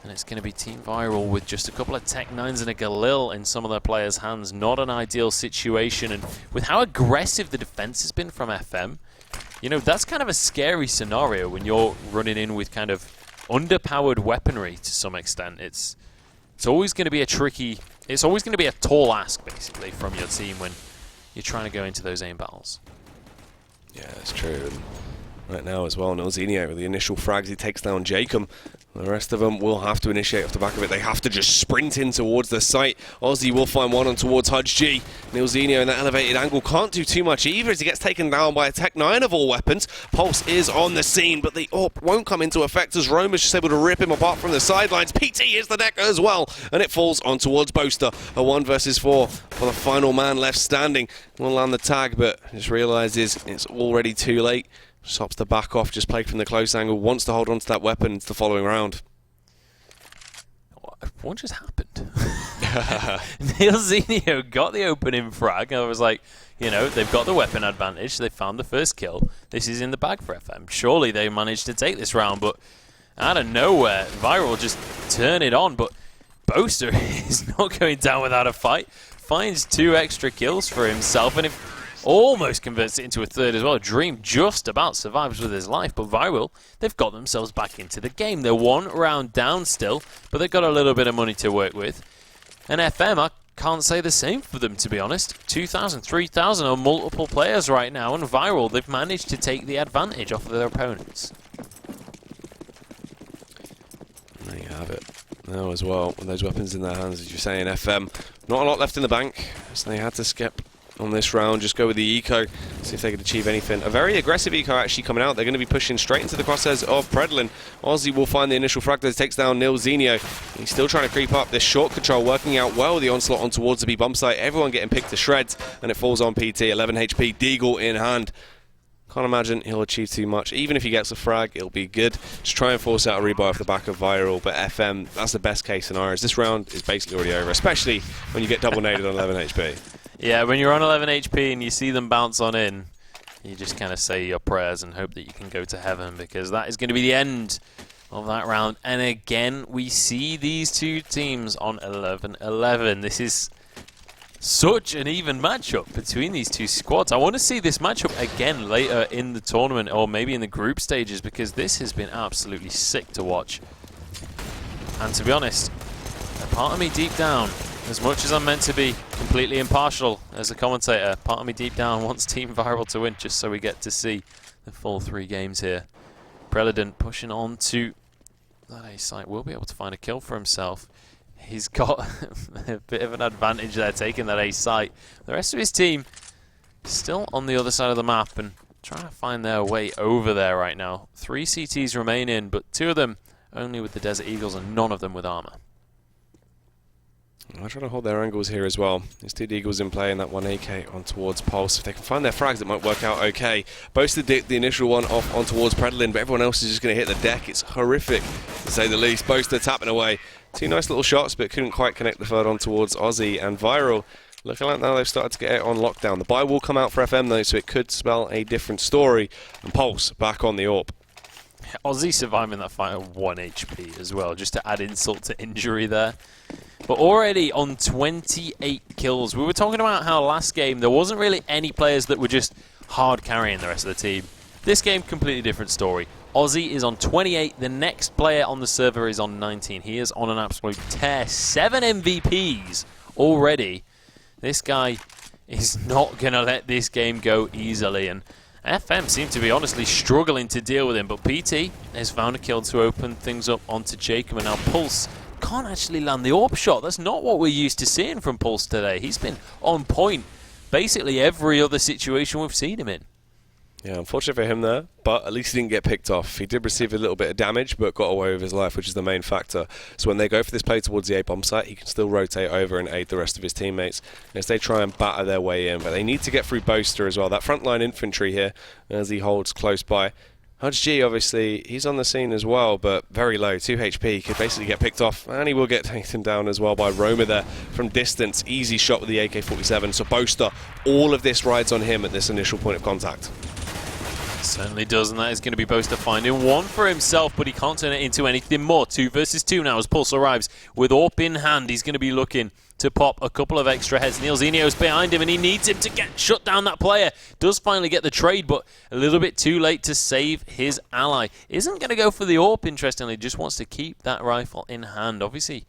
And it's going to be Team Viral with just a couple of Tech 9s and a Galil in some of their players' hands. Not an ideal situation. And with how aggressive the defense has been from FM, you know, that's kind of a scary scenario when you're running in with kind of underpowered weaponry to some extent. It's always going to be a tricky, it's always going to be a tall ask, basically, from your team when you're trying to go into those aim battles. Yeah, that's true. And right now as well, Nilzinho with the initial frags, he takes down Jacob. The rest of them will have to initiate off the back of it. They have to just sprint in towards the site. Ozzy will find one on towards HUDs G. Nilzinho in that elevated angle can't do too much either as he gets taken down by a Tech 9 of all weapons. Pulse is on the scene, but the AWP won't come into effect as Roma's just able to rip him apart from the sidelines. PT is the deck as well, and it falls on towards Boaster. A 1 versus 4 for the final man left standing. Will land the tag, but just realises it's already too late. Just opts to back off, just played from the close angle, wants to hold on to that weapon into the following round. What just happened? Nilzinho got the opening frag. I was like, you know, they've got the weapon advantage. They found the first kill. This is in the bag for FM. Surely they managed to take this round, but out of nowhere, Viral just turn it on. But Boaster is not going down without a fight. Finds 2 extra kills for himself, and if almost converts it into a third as well. Dream just about survives with his life, but Viral, they've got themselves back into the game. They're 1 round down still, but they've got a little bit of money to work with. And FM, I can't say the same for them, to be honest. 2,000, 3,000 on multiple players right now, and Viral, they've managed to take the advantage off of their opponents. There you have it. Now as well, with those weapons in their hands, as you're saying, FM, not a lot left in the bank, so they had to skip on this round, just go with the eco, see if they could achieve anything. A very aggressive eco actually coming out. They're going to be pushing straight into the crosshairs of Predlin. Ozzy will find the initial frag that takes down Nilzinho. He's still trying to creep up. This short control working out well. The onslaught on towards the B bomb site. Everyone getting picked to shreds, and it falls on PT. 11 HP, Deagle in hand. Can't imagine he'll achieve too much. Even if he gets a frag, it'll be good. Just try and force out a rebuy off the back of Viral. But FM, that's the best case scenario. This round is basically already over, especially when you get double naded on 11 HP. Yeah, when you're on 11 HP and you see them bounce on in, you just kind of say your prayers and hope that you can go to heaven, because that is going to be the end of that round. And again, we see these two teams on 11-11. This is such an even matchup between these two squads. I want to see this matchup again later in the tournament, or maybe in the group stages, because this has been absolutely sick to watch. And to be honest, a part of me deep down, as much as I'm meant to be completely impartial as a commentator, part of me deep down wants Team Viral to win, just so we get to see the full 3 games here. Preledent pushing on to that A site, will be able to find a kill for himself. He's got a bit of an advantage there, taking that A site. The rest of his team still on the other side of the map and trying to find their way over there right now. 3 CTs remain in, but 2 of them only with the Desert Eagles and none of them with armor. I'll try to hold their angles here as well. There's 2 Deagles in play and that 1 AK on towards Pulse. If they can find their frags, it might work out okay. Boasted the initial one off on towards Predlin, but everyone else is just going to hit the deck. It's horrific, to say the least. Boaster tapping away. 2 nice little shots, but couldn't quite connect the third on towards Ozzy. And Viral, looking like now they've started to get it on lockdown. The buy will come out for FM though, so it could spell a different story. And Pulse back on the AWP. Ozzy surviving that fight at 1 HP as well, just to add insult to injury there. But already on 28 kills. We were talking about how last game there wasn't really any players that were just hard carrying the rest of the team. This game, completely different story. Ozzy is on 28. The next player on the server is on 19. He is on an absolute tear. 7 MVPs already. This guy is not going to let this game go easily. And FM seem to be honestly struggling to deal with him. But PT has found a kill to open things up onto Jacob. And now Pulse can't actually land the AWP shot. That's not what we're used to seeing from Pulse today. He's been on point basically every other situation we've seen him in. Yeah, unfortunate for him there, but at least he didn't get picked off. He did receive a little bit of damage, but got away with his life, which is the main factor. So when they go for this play towards the A-bomb site, he can still rotate over and aid the rest of his teammates as they try and batter their way in. But they need to get through Boaster as well. That frontline infantry here, as he holds close by. Hudge G, obviously, he's on the scene as well, but very low, 2 HP, could basically get picked off, and he will get taken down as well by Roma there from distance. Easy shot with the AK-47, so Boaster, all of this rides on him at this initial point of contact. Certainly does, and that is going to be Boaster finding 1 for himself, but he can't turn it into anything more. 2 versus 2 now as Pulse arrives with AWP in hand. He's going to be looking to pop a couple of extra heads. Nilzinho's behind him, and he needs him to shut down that player. Does finally get the trade, but a little bit too late to save his ally. Isn't going to go for the AWP, interestingly. Just wants to keep that rifle in hand. Obviously,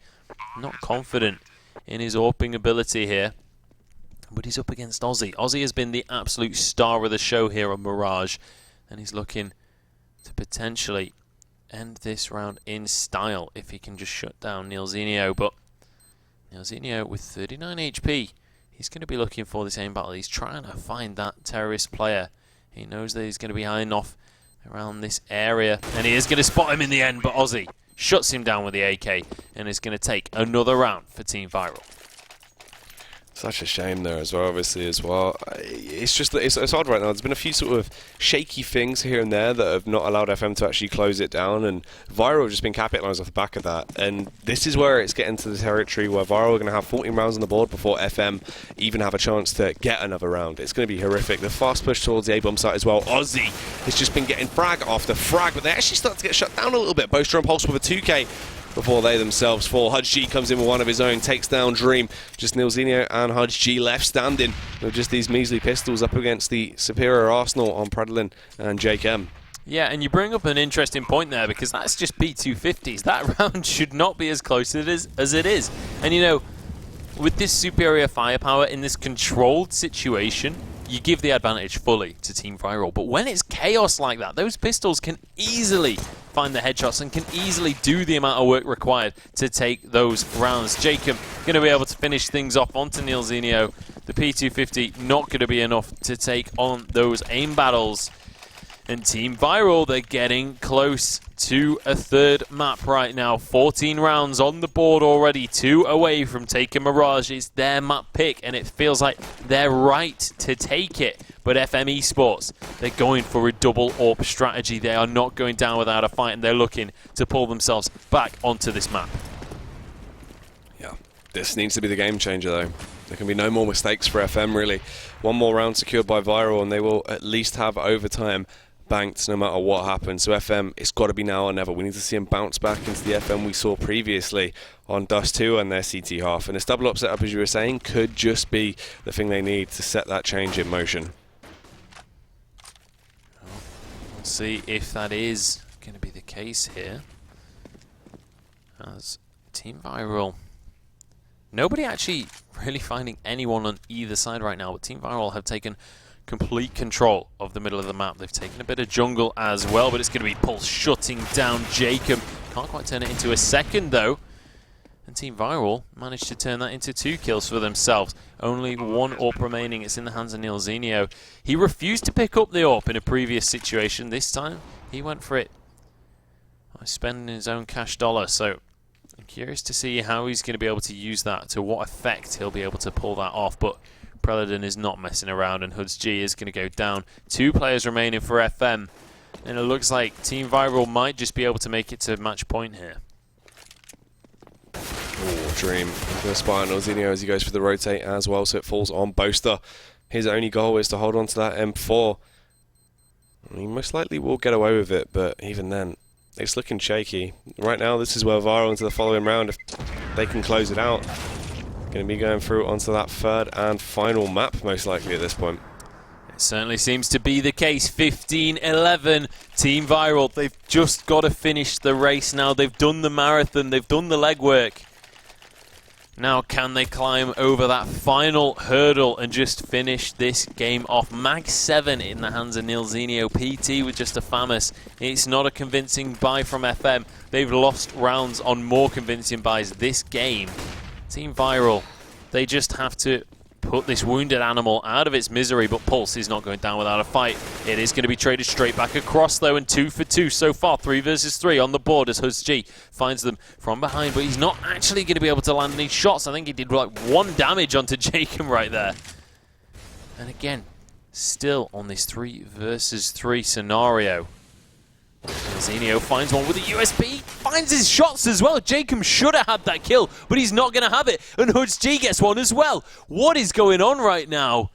not confident in his AWPing ability here. But he's up against Ozzy. Ozzy has been the absolute star of the show here on Mirage. And he's looking to potentially end this round in style if he can just shut down Nilzinho. But Nilzinho with 39 HP, he's going to be looking for this aim battle. He's trying to find that terrorist player. He knows that he's going to be high enough around this area. And he is going to spot him in the end, but Ozzy shuts him down with the AK and is going to take another round for Team Viral. Such a shame there as well, obviously, as well. It's just that it's odd right now. There's been a few sort of shaky things here and there that have not allowed FM to actually close it down, and Viral have just been capitalised off the back of that. And this is where it's getting to the territory where Viral are going to have 14 rounds on the board before FM even have a chance to get another round. It's going to be horrific. The fast push towards the A-bomb site as well. Ozzy has just been getting frag after frag, but they actually start to get shut down a little bit. Boaster and Pulse with a 2K. before they themselves fall. Hudge G comes in with one of his own, takes down Dream. Just Nilzinho and Hudge G left standing with just these measly pistols up against the superior arsenal on Predlin and Jake M. Yeah, and you bring up an interesting point there, because that's just P250s. That round should not be as close as it is. And you know, with this superior firepower in this controlled situation, you give the advantage fully to Team Viral. But when it's chaos like that, those pistols can easily find the headshots and can easily do the amount of work required to take those rounds. Jacob going to be able to finish things off onto Nilzinho. The P250 not going to be enough to take on those aim battles. And Team Viral, they're getting close to a third map right now. 14 rounds on the board already, 2 away from taking Mirage. It's their map pick, and it feels like they're right to take it. But FM eSports, they're going for a double AWP strategy. They are not going down without a fight, and they're looking to pull themselves back onto this map. Yeah, this needs to be the game changer, though. There can be no more mistakes for FM, really. One more round secured by Viral, and they will at least have overtime banked no matter what happens. So FM, it's got to be now or never. We need to see them bounce back into the FM we saw previously on Dust 2 and their CT half. And this double up setup, as you were saying, could just be the thing they need to set that change in motion. We'll see if that is going to be the case here. As Team Viral, nobody actually really finding anyone on either side right now, but Team Viral have taken complete control of the middle of the map. They've taken a bit of jungle as well, but it's going to be Pulse shutting down Jacob. Can't quite turn it into a second, though. And Team Viral managed to turn that into 2 kills for themselves. Only 1 AWP remaining. It's in the hands of Nilzinho. He refused to pick up the AWP in a previous situation. This time, he went for it by spending his own cash dollar. So I'm curious to see how he's going to be able to use that, to what effect he'll be able to pull that off. But Preladon is not messing around, and Hudge G is going to go down. 2 players remaining for FM, and it looks like Team Viral might just be able to make it to match point here. Oh, Dream going to spy on Nilzinho as he goes for the rotate as well, so it falls on Boaster. His only goal is to hold on to that M4. He most likely will get away with it, but even then, it's looking shaky. Right now, this is where Viral into the following round, if they can close it out, going to be going through onto that third and final map, most likely at this point. It certainly seems to be the case. 15-11, Team Viral. They've just got to finish the race now. They've done the marathon. They've done the legwork. Now, can they climb over that final hurdle and just finish this game off? Mag 7 in the hands of Nilzinho. PT with just a FAMAS. It's not a convincing buy from FM. They've lost rounds on more convincing buys this game. Team Viral, they just have to put this wounded animal out of its misery, but Pulse is not going down without a fight. It is going to be traded straight back across, though, and 2 for 2 so far. 3 versus 3 on the board as Hudge G finds them from behind, but he's not actually going to be able to land any shots. I think he did like 1 damage onto Jacob right there. And again, still on this 3 versus 3 scenario. Nilzinho finds one with a USB, finds his shots as well. Jacob should have had that kill, but he's not going to have it. And Hudge G gets one as well. What is going on right now?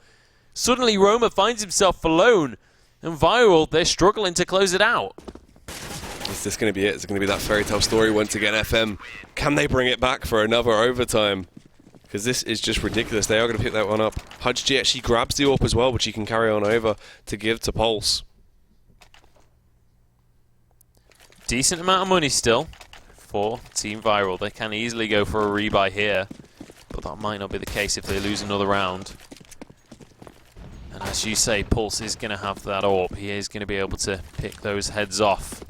Suddenly Roma finds himself alone, and Viral, they're struggling to close it out. Is this going to be it? Is it going to be that fairy tale story once again, FM? Can they bring it back for another overtime? Because this is just ridiculous. They are going to pick that one up. Hudge G actually grabs the AWP as well, which he can carry on over to give to Pulse. Decent amount of money still for Team Viral. They can easily go for a rebuy here, but that might not be the case if they lose another round. And as you say, Pulse is going to have that AWP. He is going to be able to pick those heads off,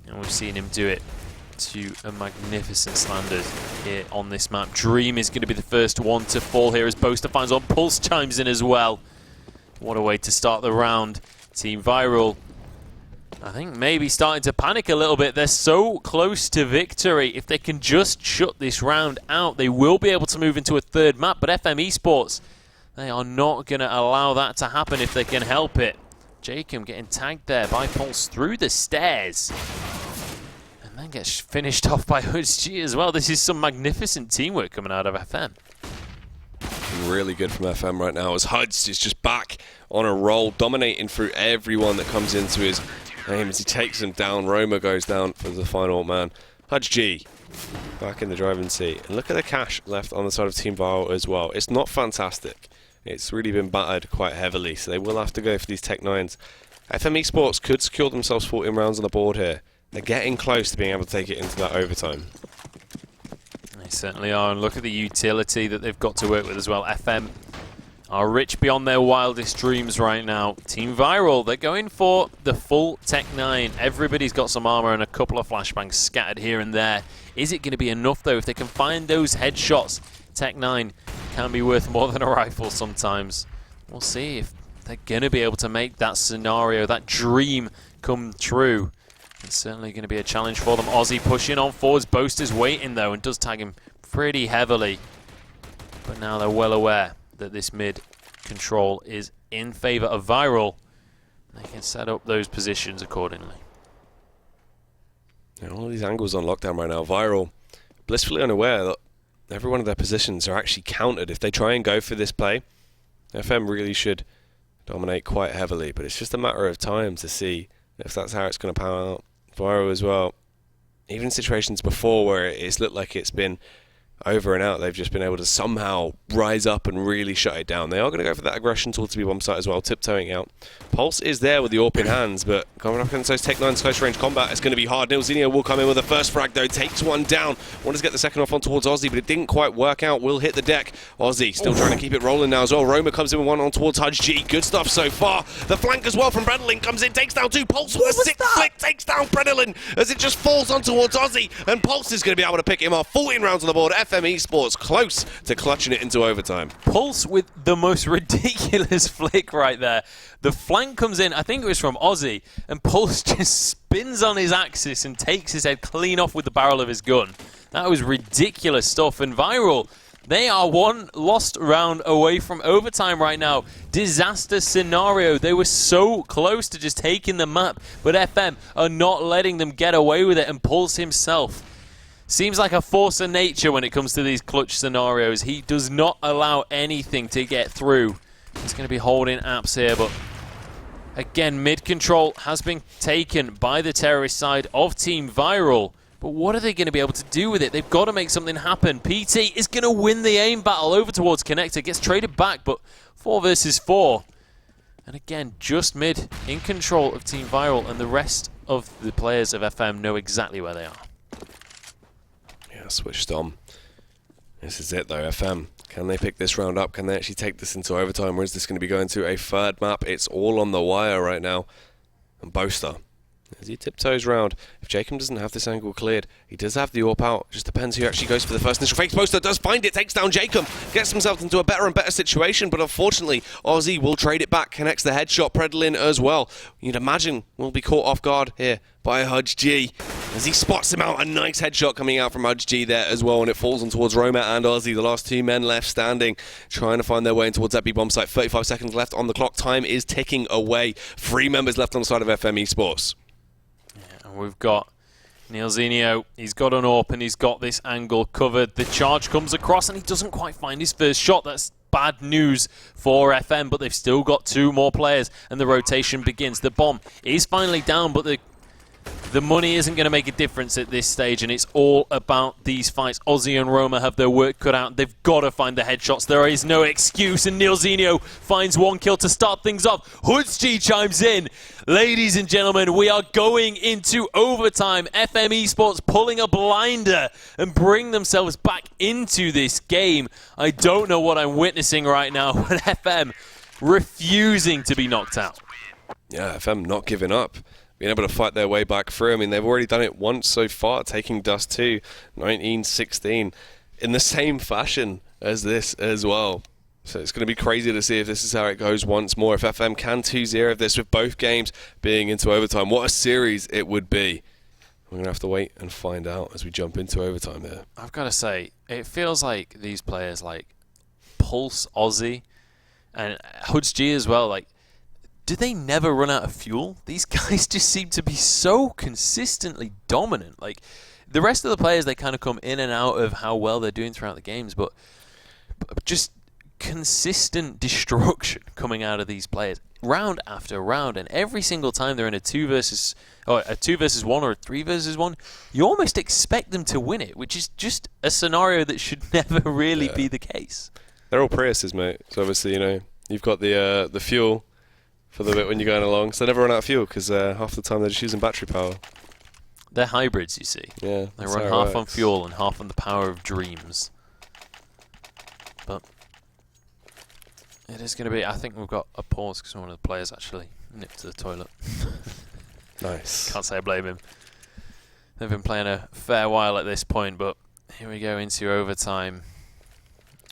and we've seen him do it to a magnificent standard here on this map. Dream is going to be the first one to fall here as Boaster finds on. Pulse chimes in as well. What a way to start the round. Team Viral, I think maybe starting to panic a little bit. They're so close to victory. If they can just shut this round out, they will be able to move into a third map. But FM eSports, they are not going to allow that to happen if they can help it. Jacob getting tagged there by Pulse through the stairs. And then gets finished off by Hudge G as well. This is some magnificent teamwork coming out of FM. Really good from FM right now as Hudge is just back on a roll, dominating through everyone that comes into his aim as he takes them down. Roma goes down for the final man. Hudge G, back in the driving seat. And look at the cash left on the side of Team Viral as well. It's not fantastic. It's really been battered quite heavily, so they will have to go for these Tech 9s. FM eSports could secure themselves 14 rounds on the board here. They're getting close to being able to take it into that overtime. They certainly are, and look at the utility that they've got to work with as well. FM are rich beyond their wildest dreams right now. Team Viral, they're going for the full Tech 9. Everybody's got some armor and a couple of flashbangs scattered here and there. Is it going to be enough, though? If they can find those headshots, Tech 9 can be worth more than a rifle sometimes. We'll see if they're going to be able to make that scenario, that dream, come true. It's certainly going to be a challenge for them. Aussie pushing on forwards. Boaster's waiting, though, and does tag him pretty heavily. But now they're well aware that this mid control is in favor of Viral. They can set up those positions accordingly. Yeah, all these angles on lockdown right now. Viral, blissfully unaware that every one of their positions are actually countered. If they try and go for this play, FM really should dominate quite heavily, but it's just a matter of time to see if that's how it's going to pan out. Viral as well. Even situations before where it's looked like it's been over and out, they've just been able to somehow rise up and really shut it down. They are going to go for that aggression towards the B-bomb site as well, tiptoeing out. Pulse is there with the AWP in hands, but coming up against those Tech 9's close range combat, it's going to be hard. Nilzinho will come in with the first frag though, takes one down. Wanted to get the second off on towards Aussie, but it didn't quite work out. Will hit the deck. Aussie still trying to keep it rolling now as well. Roma comes in with one on towards Hudge G. Good stuff so far. The flank as well from Bredlin comes in, takes down two. Pulse with a sick flick, takes down Bredlin as it just falls on towards Aussie, and Pulse is going to be able to pick him off. 14 rounds on the board. FM eSports close to clutching it into overtime. Pulse with the most ridiculous flick right there. The flank comes in, I think it was from Aussie, and Pulse just spins on his axis and takes his head clean off with the barrel of his gun. That was ridiculous stuff. And Viral, they are one lost round away from overtime right now. Disaster scenario. They were so close to just taking the map, but FM are not letting them get away with it, and Pulse himself seems like a force of nature when it comes to these clutch scenarios. He does not allow anything to get through. He's going to be holding apps here, but again, mid-control has been taken by the terrorist side of Team Viral. But what are they going to be able to do with it? They've got to make something happen. PT is going to win the aim battle over towards Connector. Gets traded back, but 4 versus 4. And again, just mid in control of Team Viral, and the rest of the players of FM know exactly where they are. Yeah, switched on. This is it though, FM. Can they pick this round up? Can they actually take this into overtime, or is this going to be going to a third map? It's all on the wire right now. And Boaster, as he tiptoes round, if Jacob doesn't have this angle cleared, he does have the AWP out. Just depends who actually goes for the first initial fake. Boaster does find it, takes down Jacob, gets himself into a better and better situation, but unfortunately, Aussie will trade it back, connects the headshot, Predlin as well. You'd imagine will be caught off guard here by Hudge G, as he spots him out. A nice headshot coming out from Hudge G there as well, and it falls on towards Roma and Aussie, the last 2 men left standing, trying to find their way in towards that B-bomb site. 35 seconds left on the clock. Time is ticking away. 3 members left on the side of FM eSports. Yeah, and we've got Nilzinho. He's got an AWP and he's got this angle covered. The charge comes across and he doesn't quite find his first shot. That's bad news for FM, but they've still got 2 more players and the rotation begins. The bomb is finally down, but the money isn't going to make a difference at this stage, and it's all about these fights. Aussie and Roma have their work cut out. They've got to find the headshots. There is no excuse, and Nilzinho finds 1 kill to start things off. Hoodsg chimes in. Ladies and gentlemen, we are going into overtime. FM eSports pulling a blinder and bring themselves back into this game. I don't know what I'm witnessing right now, but FM refusing to be knocked out. Yeah, FM not giving up, being able to fight their way back through. I mean, they've already done it once so far, taking Dust 2, 19-16, in the same fashion as this as well. So it's going to be crazy to see if this is how it goes once more. If FM can 2-0 this, with both games being into overtime, what a series it would be. We're going to have to wait and find out as we jump into overtime there. I've got to say, it feels like these players like Pulse, Aussie, and Hoods G as well, like, do they never run out of fuel? These guys just seem to be so consistently dominant. Like, the rest of the players, they kind of come in and out of how well they're doing throughout the games, but just consistent destruction coming out of these players round after round, and every single time they're in a 2 versus 1 or a 3 versus 1, you almost expect them to win it, which is just a scenario that should never really be the case. They're all Priuses, mate. So obviously, you know, you've got the fuel for the bit when you're going along. So they never run out of fuel because half the time they're just using battery power. They're hybrids, you see. Yeah, they run half on fuel and half on the power of dreams. But it is going to be. I think we've got a pause because one of the players actually nipped to the toilet. Nice. Can't say I blame him. They've been playing a fair while at this point, but here we go into overtime.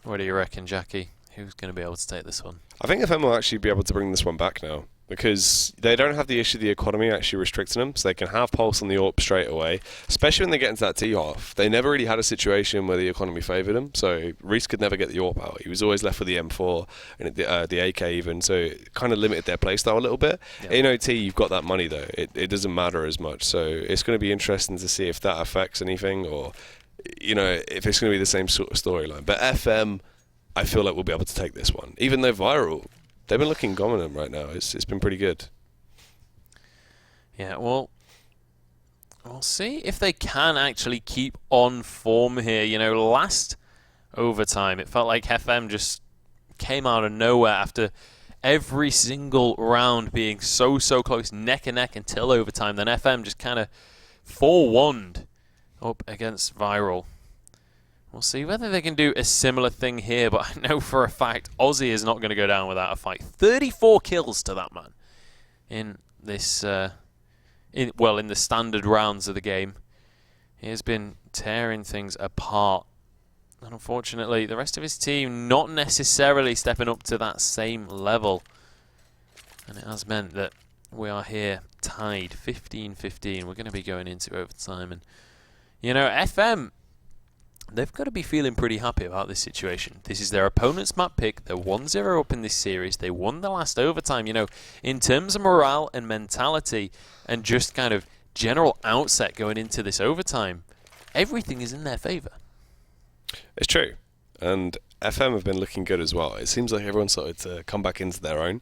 What do you reckon, Jackie? Who's going to be able to take this one? I think FM will actually be able to bring this one back now, because they don't have the issue of the economy actually restricting them, so they can have pulse on the AWP straight away, especially when they get into that T-half. They never really had a situation where the economy favoured them, so Reese could never get the AWP out. He was always left with the M4 and the AK even, so it kind of limited their playstyle a little bit. Yep. In OT, you've got that money though. It doesn't matter as much, so it's going to be interesting to see if that affects anything, or you know, if it's going to be the same sort of storyline. But FM, I feel like we'll be able to take this one, even though Viral, they've been looking dominant right now. It's been pretty good. Yeah, well, we'll see if they can actually keep on form here. You know, last overtime, it felt like FM just came out of nowhere after every single round being so close, neck and neck until overtime. Then FM just kind of 4-1'd up against Viral. We'll see whether they can do a similar thing here, but I know for a fact Aussie is not going to go down without a fight. 34 kills to that man in this, in the standard rounds of the game. He has been tearing things apart. And unfortunately, the rest of his team not necessarily stepping up to that same level. And it has meant that we are here tied 15-15. We're going to be going into overtime. And, you know, FM, they've got to be feeling pretty happy about this situation. This is their opponent's map pick. They're 1-0 up in this series. They won the last overtime. You know, in terms of morale and mentality and just kind of general outset going into this overtime, everything is in their favour. It's true. And FM have been looking good as well. It seems like everyone started to come back into their own.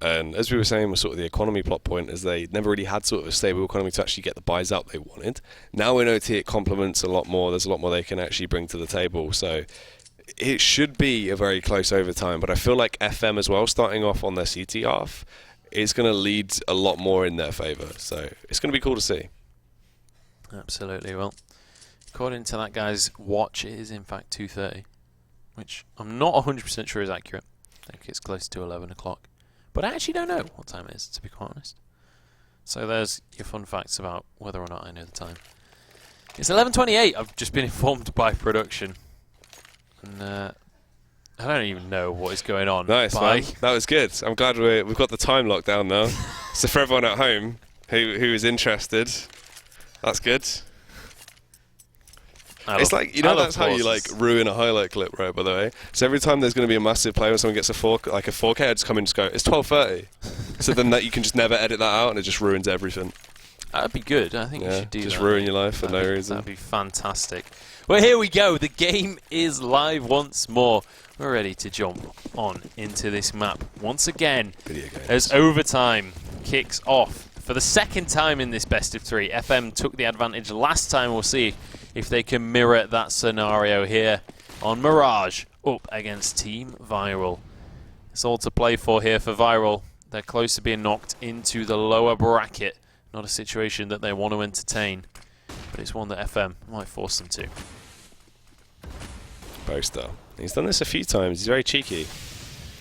And as we were saying, was sort of the economy plot point, as they never really had sort of a stable economy to actually get the buys out they wanted. Now in OT it complements a lot more. There's a lot more they can actually bring to the table. So it should be a very close overtime. But I feel like FM as well, starting off on their CT half, is going to lead a lot more in their favour. So it's going to be cool to see. Absolutely. Well, according to that guy's watch, it is in fact 2:30, which I'm not 100% sure is accurate. I think it's close to 11 o'clock. But I actually don't know what time it is, to be quite honest. So there's your fun facts about whether or not I know the time. It's 11:28. I've just been informed by production. And I don't even know what is going on. Nice, man. That was good. I'm glad we've got the time locked down now. So for everyone at home who is interested, that's good. It's like, you know, that's how you like ruin a highlight clip, right, by the way? So every time there's going to be a massive play when someone gets a 4K, I just come in and just go, it's 12:30. So then that you can just never edit that out and it just ruins everything. That'd be good. I think you should do that. Just ruin your life for no reason. That'd be fantastic. Well, here we go. The game is live once more. We're ready to jump on into this map once again as overtime kicks off. For the second time in this best of three, FM took the advantage last time. We'll see if they can mirror that scenario here on Mirage up against Team Viral. It's all to play for here for Viral. They're close to being knocked into the lower bracket. Not a situation that they want to entertain, but it's one that FM might force them to. Boaster. He's done this a few times. He's very cheeky.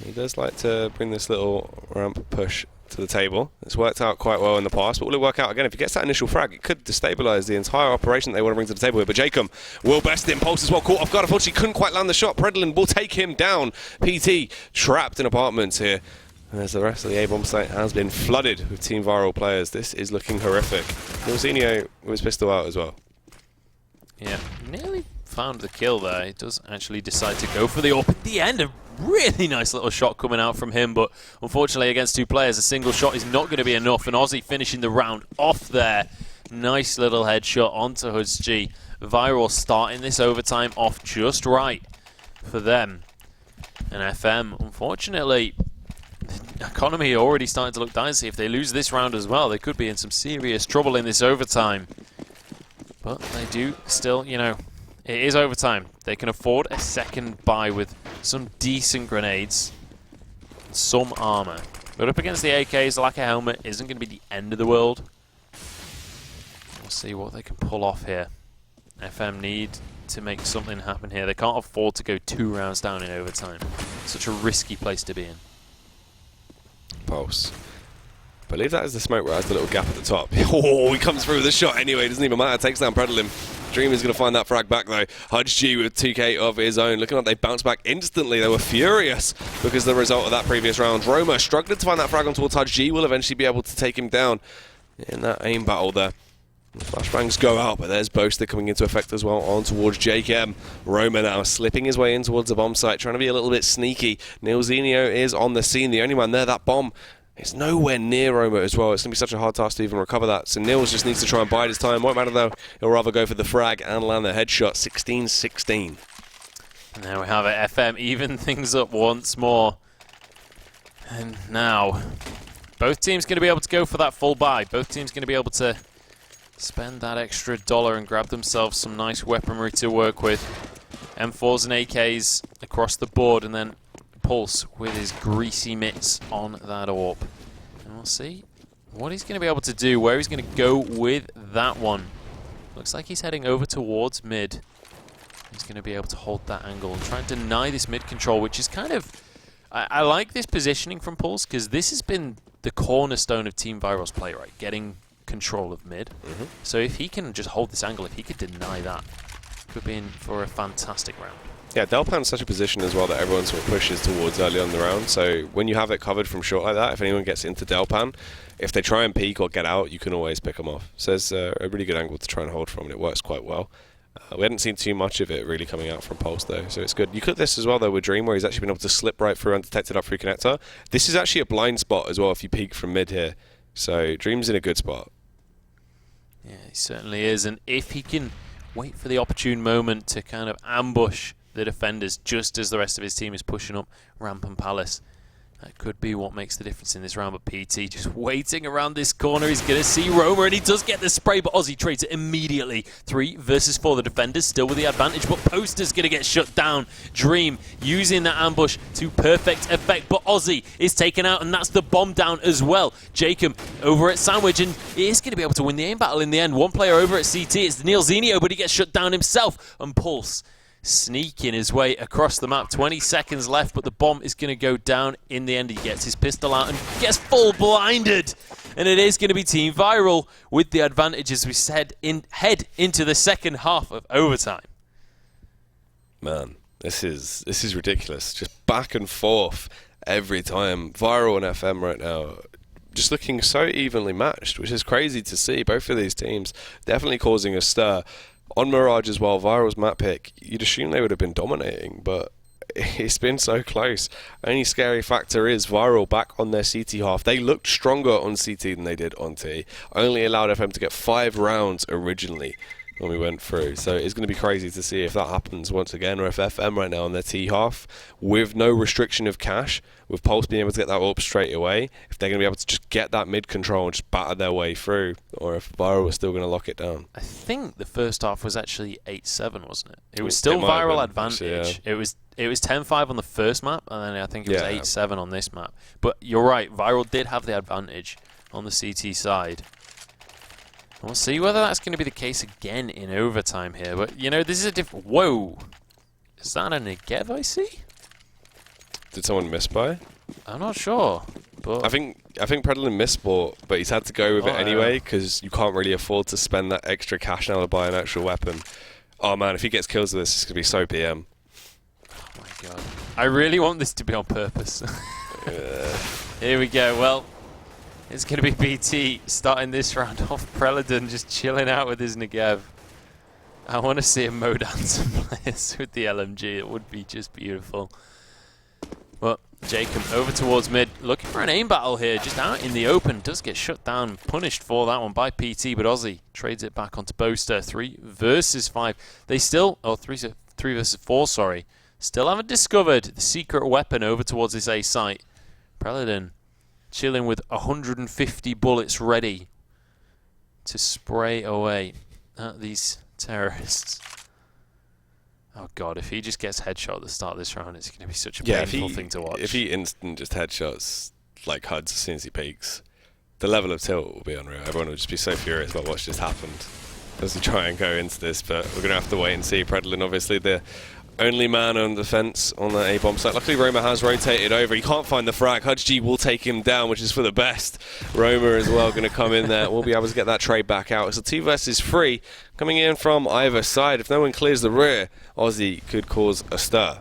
He does like to bring this little ramp push to the table. It's worked out quite well in the past, but will it work out again? If he gets that initial frag, it could destabilise the entire operation that they want to bring to the table here. But Jacob will best the impulse as well. Caught off guard. Unfortunately, couldn't quite land the shot. Predlin will take him down. PT trapped in apartments here. And as the rest of the A-bomb site has been flooded with Team Viral players, this is looking horrific. Milzinho with his pistol out as well. Yeah, nearly found the kill there. He does actually decide to go for the AWP at the end. A really nice little shot coming out from him, but unfortunately against two players, a single shot is not going to be enough. And Aussie finishing the round off there. Nice little headshot onto Hoods G. Viral starting this overtime off just right for them. And FM, unfortunately, economy already starting to look dicey. If they lose this round as well, they could be in some serious trouble in this overtime. But they do still, you know, it is overtime. They can afford a second buy with some decent grenades, some armor. But up against the AKs, like a helmet isn't going to be the end of the world. We'll see what they can pull off here. FM need to make something happen here. They can't afford to go 2 rounds down in overtime. Such a risky place to be in. Pulse. I believe that is the smoke where has the little gap at the top. Oh, he comes through with a shot anyway. Doesn't even matter. Takes down Predalim. Dream is going to find that frag back though. Hudge with 2k of his own. Looking like they bounced back instantly. They were furious because of the result of that previous round. Roma struggling to find that frag on towards Hudge. Will eventually be able to take him down in that aim battle there. The flashbangs go out, but there's Boaster coming into effect as well on towards Jake M. Roma now slipping his way in towards the bomb site, trying to be a little bit sneaky. Nilzinho is on the scene, the only man there. That bomb is nowhere near Roma as well. It's going to be such a hard task to even recover that. So Nils just needs to try and bide his time. Won't matter though. He'll rather go for the frag and land the headshot. 16-16. And there we have it. FM even things up once more. And now, both teams going to be able to go for that full buy. Both teams going to be able to spend that extra $1 and grab themselves some nice weaponry to work with. M4s and AKs across the board, and then Pulse with his greasy mitts on that AWP. And we'll see what he's going to be able to do, where he's going to go with that one. Looks like he's heading over towards mid. He's going to be able to hold that angle and try and deny this mid control, which is kind of... I like this positioning from Pulse, because this has been the cornerstone of Team Viral's play, right? Getting control of mid. So if he can just hold this angle, if he could deny that, could be in for a fantastic round. Yeah, Delpan's such a position as well that everyone sort of pushes towards early on in the round. So when you have it covered from short like that, if anyone gets into Delpan, if they try and peek or get out, you can always pick them off. So there's a really good angle to try and hold from, and it works quite well. We hadn't seen too much of it really coming out from Pulse though, so it's good. You could this as well though with Dream, where he's actually been able to slip right through undetected up through connector. This is actually a blind spot as well if you peek from mid here. So Dream's in a good spot. Yeah, he certainly is, and if he can wait for the opportune moment to kind of ambush the defenders just as the rest of his team is pushing up Ramp and Palace, that could be what makes the difference in this round. But PT just waiting around this corner. He's going to see Roma, and he does get the spray, but Aussie trades it immediately. 3 versus 4. The defenders still with the advantage, but Poster's going to get shut down. Dream using that ambush to perfect effect, but Aussie is taken out, and that's the bomb down as well. Jacob over at Sandwich, and he is going to be able to win the aim battle in the end. One player over at CT, it's Nilzinho, but he gets shut down himself, and Pulse sneaking his way across the map. 20 seconds left, but the bomb is going to go down in the end. He gets his pistol out and gets full blinded. And it is going to be Team Viral with the advantage as we head into the second half of overtime. Man, this is ridiculous. Just back and forth every time. Viral and FM right now just looking so evenly matched, which is crazy to see. Both of these teams definitely causing a stir. On Mirage as well, Viral's map pick, you'd assume they would have been dominating, but it's been so close. Only scary factor is Viral back on their CT half. They looked stronger on CT than they did on T. Only allowed FM to get 5 rounds originally when we went through. So it's going to be crazy to see if that happens once again, or if FM right now on their T half, with no restriction of cash, with Pulse being able to get that up straight away, if they're going to be able to just get that mid control and just batter their way through, or if Viral was still going to lock it down. I think the first half was actually 8-7, wasn't it? It was still Viral advantage. Actually, yeah. It was 10-5 on the first map, and then I think it was 8-7 on this map. But you're right, Viral did have the advantage on the CT side. We'll see whether that's going to be the case again in overtime here. But, you know, this is a different... Whoa! Is that a Negev I see? Did someone miss by? I'm not sure. But I think Predalin missed sport, but he's had to go with it anyway, because you can't really afford to spend that extra cash now to buy an actual weapon. Oh man, if he gets kills with this, it's going to be so PM. Oh my god. I really want this to be on purpose. Here we go. Well, it's going to be BT starting this round off. Preladon just chilling out with his Negev. I want to see him mow down some players with the LMG. It would be just beautiful. But Jacob over towards mid, looking for an aim battle here, just out in the open. Does get shut down, punished for that one by PT, but Aussie trades it back onto Boaster. 3 versus 5. They still, 3 versus 4, sorry. Still haven't discovered the secret weapon over towards this A site. Preladon chilling with 150 bullets ready to spray away at these terrorists. Oh god, if he just gets headshot at the start of this round, it's going to be such a painful thing to watch. If he instant just headshots like HUDs as soon as he peeks, the level of tilt will be unreal. Everyone will just be so furious about what's just happened as we try and go into this, but we're going to have to wait and see. Predlin, obviously the only man on defense on the A-bomb site. Luckily, Roma has rotated over. He can't find the frag. HUDG will take him down, which is for the best. Roma as well going to come in there. We'll be able to get that trade back out. It's a 2 versus 3 coming in from either side. If no one clears the rear, Aussie could cause a stir.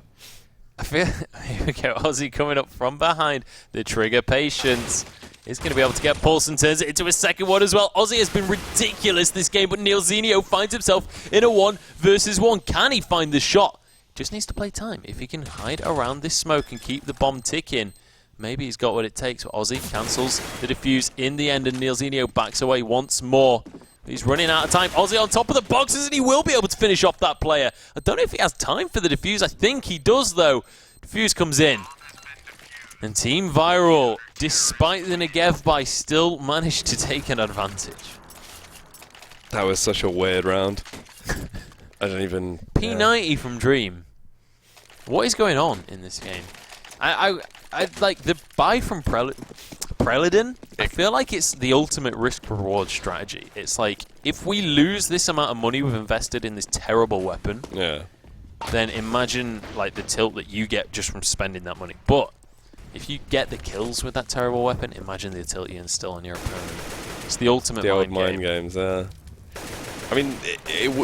I feel, here we go, Aussie coming up from behind. The trigger patience. He's going to be able to get pulse and turns it into a second one as well. Aussie has been ridiculous this game, but Neilzinho finds himself in a 1 versus 1. Can he find the shot? Just needs to play time. If he can hide around this smoke and keep the bomb ticking, maybe he's got what it takes. Aussie cancels the defuse in the end, and Neilzinho backs away once more. He's running out of time. Aussie on top of the boxes, and he will be able to finish off that player. I don't know if he has time for the defuse. I think he does, though. Defuse comes in. And Team Viral, despite the Negev buy, still managed to take an advantage. That was such a weird round. I don't even... P90 from Dream. What is going on in this game? I like the buy from Preledin. I feel like it's the ultimate risk-reward strategy. It's like, if we lose this amount of money we've invested in this terrible weapon, then imagine like the tilt that you get just from spending that money. But if you get the kills with that terrible weapon, imagine the tilt you instill on your opponent. It's the ultimate mind games. I mean,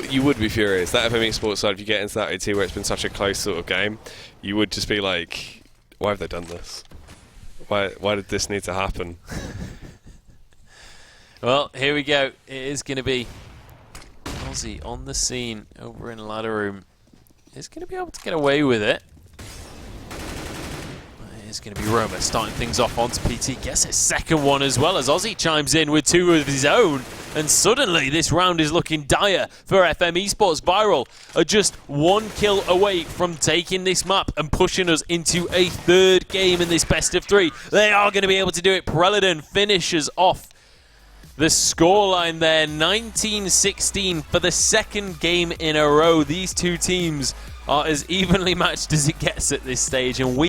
you would be furious. That FM eSports side, if you get into that O2 where it's been such a close sort of game, you would just be like, why have they done this? Why did this need to happen? Well, here we go. It is going to be Aussie on the scene over in Ladder Room. He's going to be able to get away with it. It's going to be Roma starting things off onto PT. Gets his second one as well as Aussie chimes in with 2 of his own. And suddenly this round is looking dire for FM eSports. Viral are just 1 kill away from taking this map and pushing us into a 3rd game in this best of 3. They are going to be able to do it. Preledin finishes off the scoreline there. 19-16 for the 2nd game in a row. These two teams are as evenly matched as it gets at this stage. And we